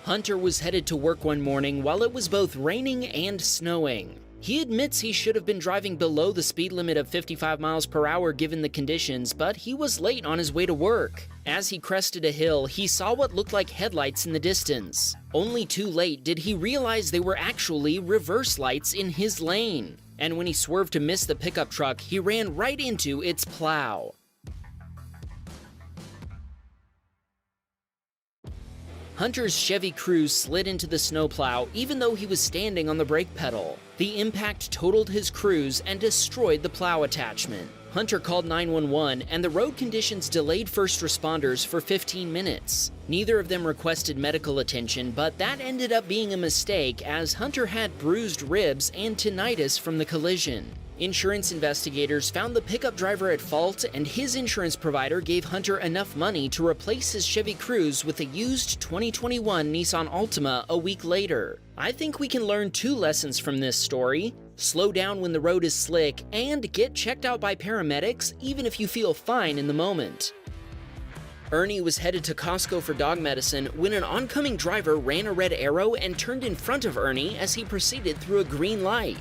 Hunter was headed to work one morning while it was both raining and snowing. He admits he should have been driving below the speed limit of 55 miles per hour given the conditions, but he was late on his way to work. As he crested a hill, he saw what looked like headlights in the distance. Only too late did he realize they were actually reverse lights in his lane. And when he swerved to miss the pickup truck, he ran right into its plow. Hunter's Chevy Cruze slid into the snowplow even though he was standing on the brake pedal. The impact totaled his Cruze and destroyed the plow attachment. Hunter called 911 and the road conditions delayed first responders for 15 minutes. Neither of them requested medical attention, but that ended up being a mistake as Hunter had bruised ribs and tinnitus from the collision. Insurance investigators found the pickup driver at fault, and his insurance provider gave Hunter enough money to replace his Chevy Cruze with a used 2021 Nissan Altima a week later. I think we can learn two lessons from this story. Slow down when the road is slick, and get checked out by paramedics even if you feel fine in the moment. Ernie was headed to Costco for dog medicine when an oncoming driver ran a red arrow and turned in front of Ernie as he proceeded through a green light.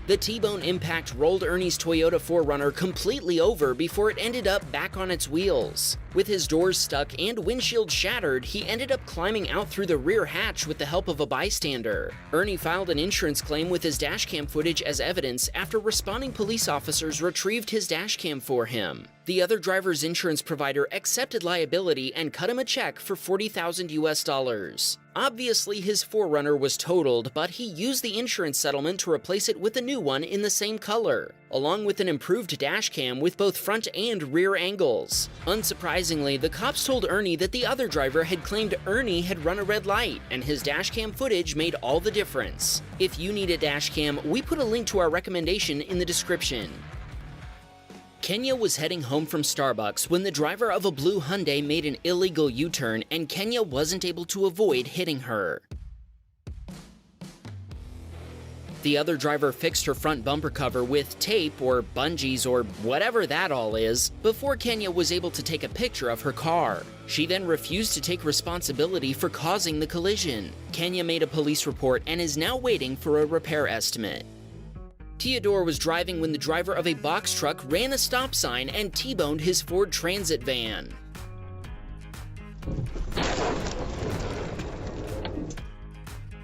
The T-bone impact rolled Ernie's Toyota 4Runner completely over before it ended up back on its wheels. With his doors stuck and windshield shattered, he ended up climbing out through the rear hatch with the help of a bystander. Ernie filed an insurance claim with his dashcam footage as evidence after responding police officers retrieved his dashcam for him. The other driver's insurance provider accepted liability and cut him a check for $40,000 US. Obviously, his 4Runner was totaled, but he used the insurance settlement to replace it with a new one in the same color, along with an improved dashcam with both front and rear angles. Unsurprisingly, the cops told Ernie that the other driver had claimed Ernie had run a red light, and his dashcam footage made all the difference. If you need a dashcam, we put a link to our recommendation in the description. Kenya was heading home from Starbucks when the driver of a blue Hyundai made an illegal U-turn and Kenya wasn't able to avoid hitting her. The other driver fixed her front bumper cover with tape or bungees or whatever that all is before Kenya was able to take a picture of her car. She then refused to take responsibility for causing the collision. Kenya made a police report and is now waiting for a repair estimate. Theodore was driving when the driver of a box truck ran a stop sign and T-boned his Ford Transit van.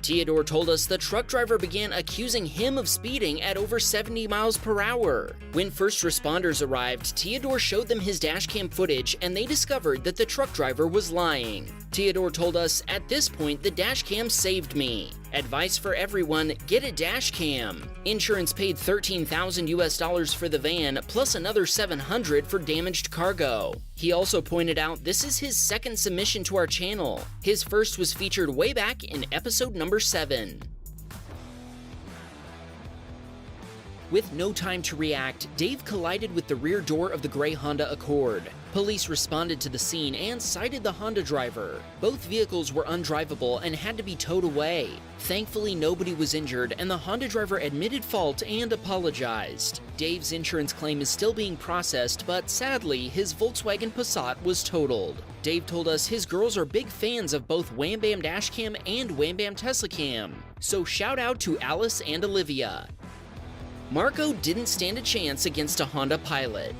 Theodore told us the truck driver began accusing him of speeding at over 70 miles per hour. When first responders arrived, Theodore showed them his dashcam footage and they discovered that the truck driver was lying. Theodore told us, "At this point, the dashcam saved me. Advice for everyone, get a dashcam." Insurance paid $13,000 US for the van, plus another $700 for damaged cargo. He also pointed out this is his second submission to our channel. His first was featured way back in episode number 7. With no time to react, Dave collided with the rear door of the gray Honda Accord. Police responded to the scene and cited the Honda driver. Both vehicles were undrivable and had to be towed away. Thankfully, nobody was injured, and the Honda driver admitted fault and apologized. Dave's insurance claim is still being processed, but sadly, his Volkswagen Passat was totaled. Dave told us his girls are big fans of both Wham Bam Dashcam and Wham Bam Tesla Cam. So shout out to Alice and Olivia. Marco didn't stand a chance against a Honda Pilot.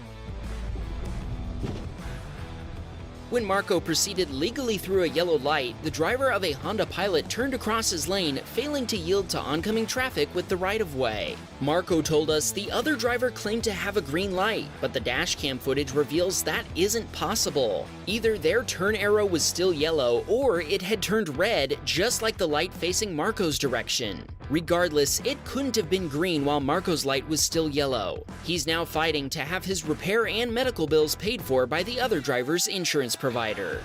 When Marco proceeded legally through a yellow light, the driver of a Honda Pilot turned across his lane, failing to yield to oncoming traffic with the right-of-way. Marco told us the other driver claimed to have a green light, but the dashcam footage reveals that isn't possible. Either their turn arrow was still yellow, or it had turned red, just like the light facing Marco's direction. Regardless, it couldn't have been green while Marco's light was still yellow. He's now fighting to have his repair and medical bills paid for by the other driver's insurance provider.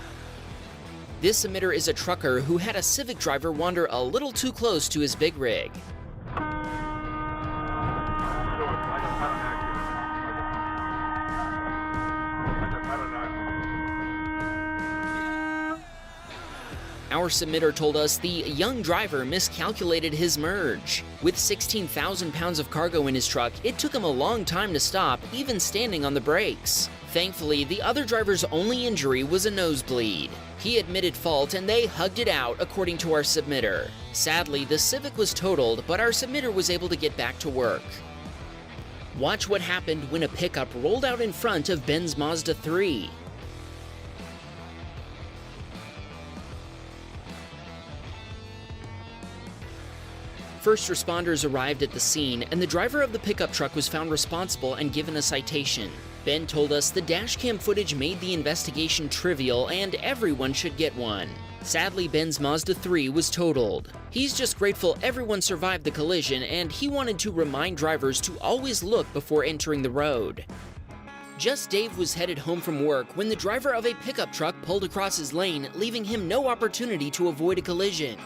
This submitter is a trucker who had a Civic driver wander a little too close to his big rig. Our submitter told us the young driver miscalculated his merge. With 16,000 pounds of cargo in his truck, it took him a long time to stop, even standing on the brakes. Thankfully, the other driver's only injury was a nosebleed. He admitted fault and they hugged it out, according to our submitter. Sadly, the Civic was totaled, but our submitter was able to get back to work. Watch what happened when a pickup rolled out in front of Ben's Mazda 3. First responders arrived at the scene, and the driver of the pickup truck was found responsible and given a citation. Ben told us the dashcam footage made the investigation trivial and everyone should get one. Sadly, Ben's Mazda 3 was totaled. He's just grateful everyone survived the collision, and he wanted to remind drivers to always look before entering the road. Just Dave was headed home from work when the driver of a pickup truck pulled across his lane, leaving him no opportunity to avoid a collision.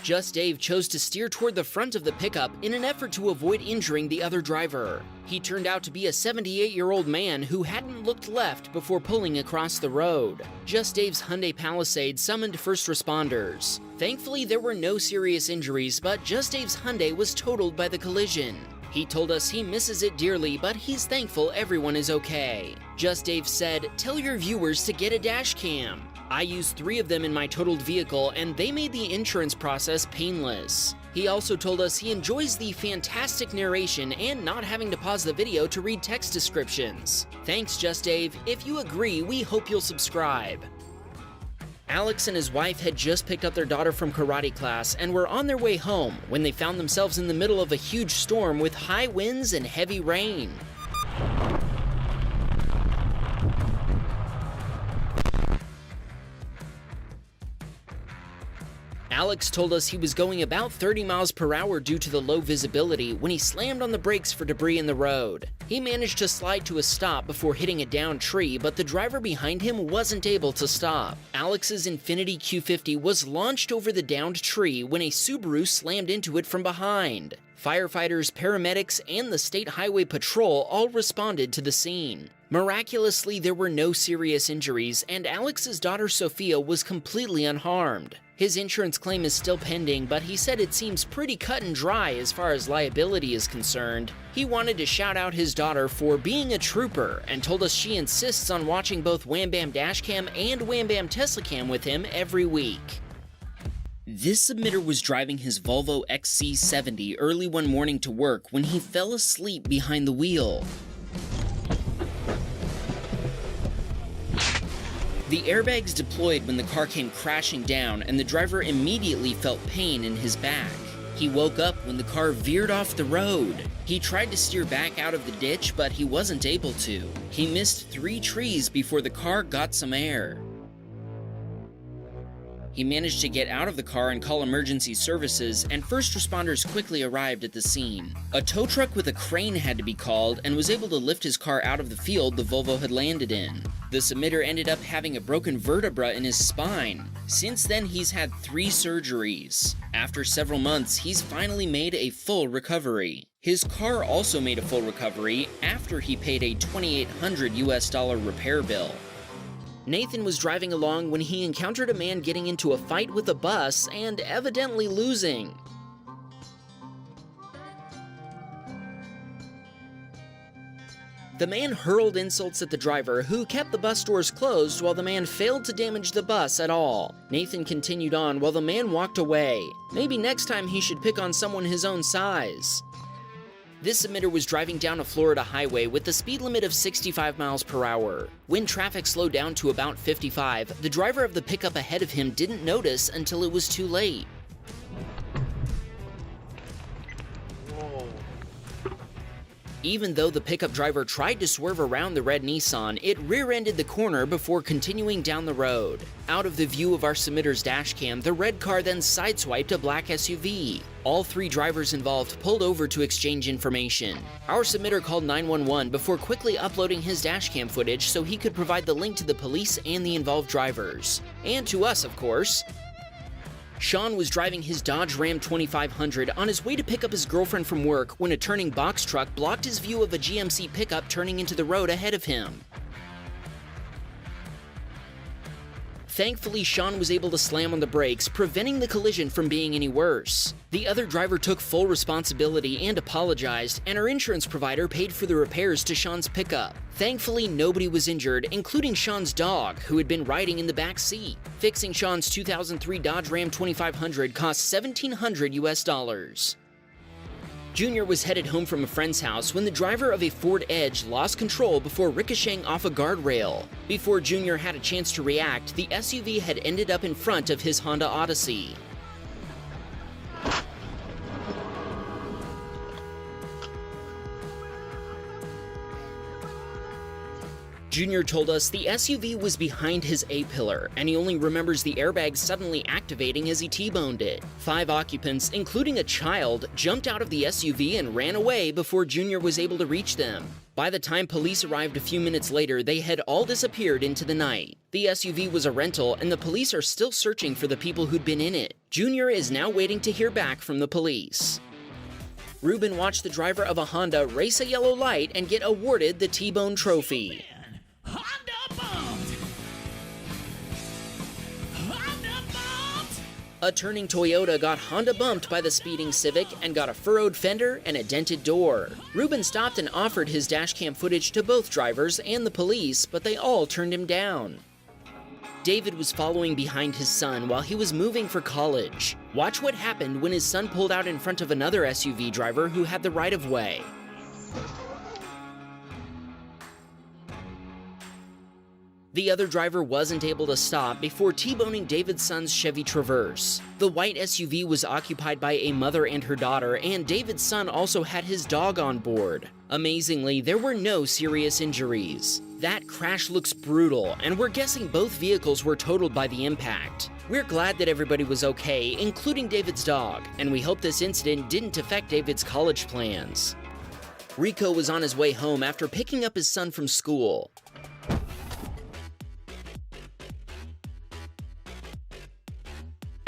Just Dave chose to steer toward the front of the pickup in an effort to avoid injuring the other driver. He turned out to be a 78-year-old man who hadn't looked left before pulling across the road. Just Dave's Hyundai Palisade summoned first responders. Thankfully, there were no serious injuries, but Just Dave's Hyundai was totaled by the collision. He told us he misses it dearly, but he's thankful everyone is okay. Just Dave said, "Tell your viewers to get a dash cam. I used 3 of them in my totaled vehicle, and they made the insurance process painless." He also told us he enjoys the fantastic narration and not having to pause the video to read text descriptions. Thanks, Just Dave. If you agree, we hope you'll subscribe. Alex and his wife had just picked up their daughter from karate class and were on their way home when they found themselves in the middle of a huge storm with high winds and heavy rain. Alex told us he was going about 30 miles per hour due to the low visibility when he slammed on the brakes for debris in the road. He managed to slide to a stop before hitting a downed tree, but the driver behind him wasn't able to stop. Alex's Infiniti Q50 was launched over the downed tree when a Subaru slammed into it from behind. Firefighters, paramedics, and the State Highway Patrol all responded to the scene. Miraculously, there were no serious injuries, and Alex's daughter Sophia was completely unharmed. His insurance claim is still pending, but he said it seems pretty cut and dry as far as liability is concerned. He wanted to shout out his daughter for being a trooper and told us she insists on watching both Wham Bam Dashcam and Wham Bam Teslacam with him every week. This submitter was driving his Volvo XC70 early one morning to work when he fell asleep behind the wheel. The airbags deployed when the car came crashing down, and the driver immediately felt pain in his back. He woke up when the car veered off the road. He tried to steer back out of the ditch, but he wasn't able to. He missed 3 trees before the car got some air. He managed to get out of the car and call emergency services, and first responders quickly arrived at the scene. A tow truck with a crane had to be called and was able to lift his car out of the field the Volvo had landed in. The submitter ended up having a broken vertebra in his spine. Since then, he's had 3 surgeries. After several months, he's finally made a full recovery. His car also made a full recovery after he paid a $2,800 repair bill. Nathan was driving along when he encountered a man getting into a fight with a bus and evidently losing. The man hurled insults at the driver, who kept the bus doors closed while the man failed to damage the bus at all. Nathan continued on while the man walked away. Maybe next time he should pick on someone his own size. This submitter was driving down a Florida highway with the speed limit of 65 miles per hour. When traffic slowed down to about 55, the driver of the pickup ahead of him didn't notice until it was too late. Even though the pickup driver tried to swerve around the red Nissan, it rear-ended the corner before continuing down the road. Out of the view of our submitter's dash cam, the red car then sideswiped a black SUV. All 3 drivers involved pulled over to exchange information. Our submitter called 911 before quickly uploading his dashcam footage so he could provide the link to the police and the involved drivers. And to us, of course. Sean was driving his Dodge Ram 2500 on his way to pick up his girlfriend from work when a turning box truck blocked his view of a GMC pickup turning into the road ahead of him. Thankfully, Sean was able to slam on the brakes, preventing the collision from being any worse. The other driver took full responsibility and apologized, and our insurance provider paid for the repairs to Sean's pickup. Thankfully, nobody was injured, including Sean's dog, who had been riding in the back seat. Fixing Sean's 2003 Dodge Ram 2500 cost $1,700 US. Junior was headed home from a friend's house when the driver of a Ford Edge lost control before ricocheting off a guardrail. Before Junior had a chance to react, the SUV had ended up in front of his Honda Odyssey. Junior told us the SUV was behind his A-pillar, and he only remembers the airbag suddenly activating as he T-boned it. 5 occupants, including a child, jumped out of the SUV and ran away before Junior was able to reach them. By the time police arrived a few minutes later, they had all disappeared into the night. The SUV was a rental, and the police are still searching for the people who'd been in it. Junior is now waiting to hear back from the police. Ruben watched the driver of a Honda race a yellow light and get awarded the T-bone trophy. Honda bumped! Honda bumped! A turning Toyota got Honda bumped by the speeding Civic and got a furrowed fender and a dented door. Ruben stopped and offered his dashcam footage to both drivers and the police, but they all turned him down. David was following behind his son while he was moving for college. Watch what happened when his son pulled out in front of another SUV driver who had the right-of-way. The other driver wasn't able to stop before T-boning David's son's Chevy Traverse. The white SUV was occupied by a mother and her daughter, and David's son also had his dog on board. Amazingly, there were no serious injuries. That crash looks brutal, and we're guessing both vehicles were totaled by the impact. We're glad that everybody was okay, including David's dog, and we hope this incident didn't affect David's college plans. Rico was on his way home after picking up his son from school.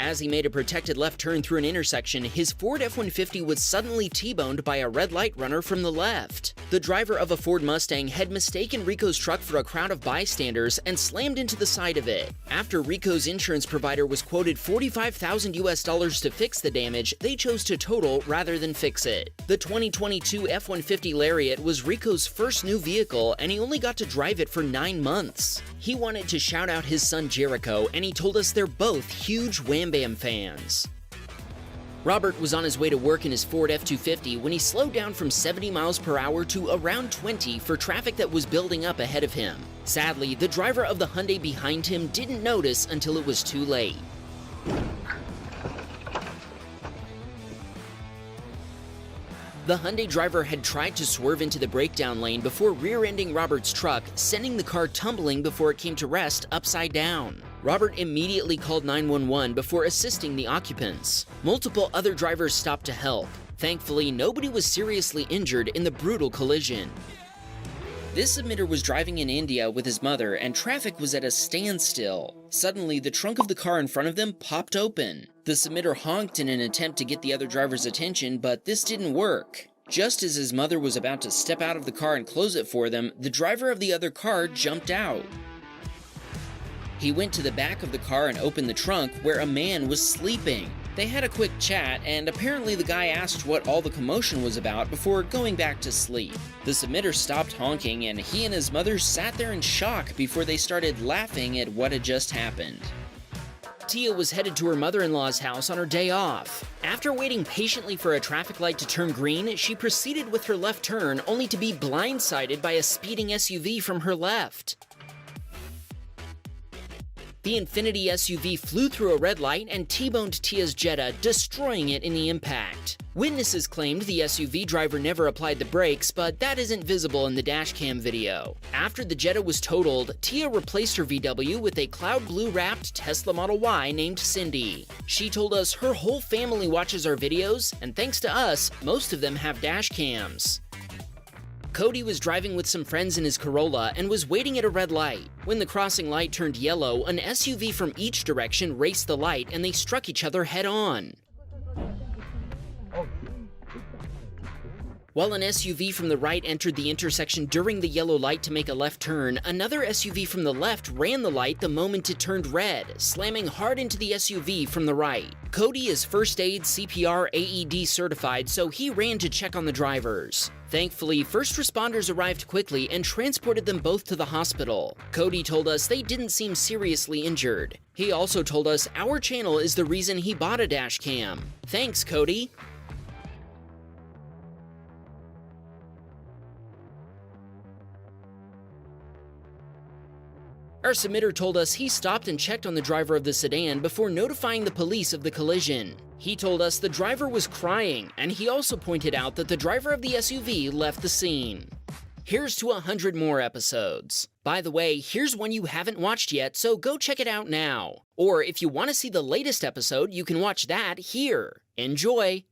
As he made a protected left turn through an intersection, his Ford F-150 was suddenly T-boned by a red light runner from the left. The driver of a Ford Mustang had mistaken Rico's truck for a crowd of bystanders and slammed into the side of it. After Rico's insurance provider was quoted $45,000 US to fix the damage, they chose to total rather than fix it. The 2022 F-150 Lariat was Rico's first new vehicle, and he only got to drive it for 9 months. He wanted to shout out his son Jericho, and he told us they're both huge Wham Bam fans. Robert was on his way to work in his Ford F-250 when he slowed down from 70 miles per hour to around 20 for traffic that was building up ahead of him. Sadly, the driver of the Hyundai behind him didn't notice until it was too late. The Hyundai driver had tried to swerve into the breakdown lane before rear-ending Robert's truck, sending the car tumbling before it came to rest upside down. Robert immediately called 911 before assisting the occupants. Multiple other drivers stopped to help. Thankfully, nobody was seriously injured in the brutal collision. This submitter was driving in India with his mother, and traffic was at a standstill. Suddenly, the trunk of the car in front of them popped open. The submitter honked in an attempt to get the other driver's attention, but this didn't work. Just as his mother was about to step out of the car and close it for them, the driver of the other car jumped out. He went to the back of the car and opened the trunk where a man was sleeping. They had a quick chat, and apparently the guy asked what all the commotion was about before going back to sleep. The submitter stopped honking, and he and his mother sat there in shock before they started laughing at what had just happened. Tia was headed to her mother-in-law's house on her day off. After waiting patiently for a traffic light to turn green, she proceeded with her left turn only to be blindsided by a speeding SUV from her left. The Infiniti SUV flew through a red light and T-boned Tia's Jetta, destroying it in the impact. Witnesses claimed the SUV driver never applied the brakes, but that isn't visible in the dashcam video. After the Jetta was totaled, Tia replaced her VW with a cloud blue-wrapped Tesla Model Y named Cindy. She told us her whole family watches our videos, and thanks to us, most of them have dashcams. Cody was driving with some friends in his Corolla and was waiting at a red light. When the crossing light turned yellow, an SUV from each direction raced the light and they struck each other head-on. While an SUV from the right entered the intersection during the yellow light to make a left turn, another SUV from the left ran the light the moment it turned red, slamming hard into the SUV from the right. Cody is first aid, CPR, AED certified, so he ran to check on the drivers. Thankfully, first responders arrived quickly and transported them both to the hospital. Cody told us they didn't seem seriously injured. He also told us our channel is the reason he bought a dash cam. Thanks, Cody. Our submitter told us he stopped and checked on the driver of the sedan before notifying the police of the collision. He told us the driver was crying, and he also pointed out that the driver of the SUV left the scene. Here's to 100 more episodes. By the way, here's one you haven't watched yet, so go check it out now. Or if you want to see the latest episode, you can watch that here. Enjoy!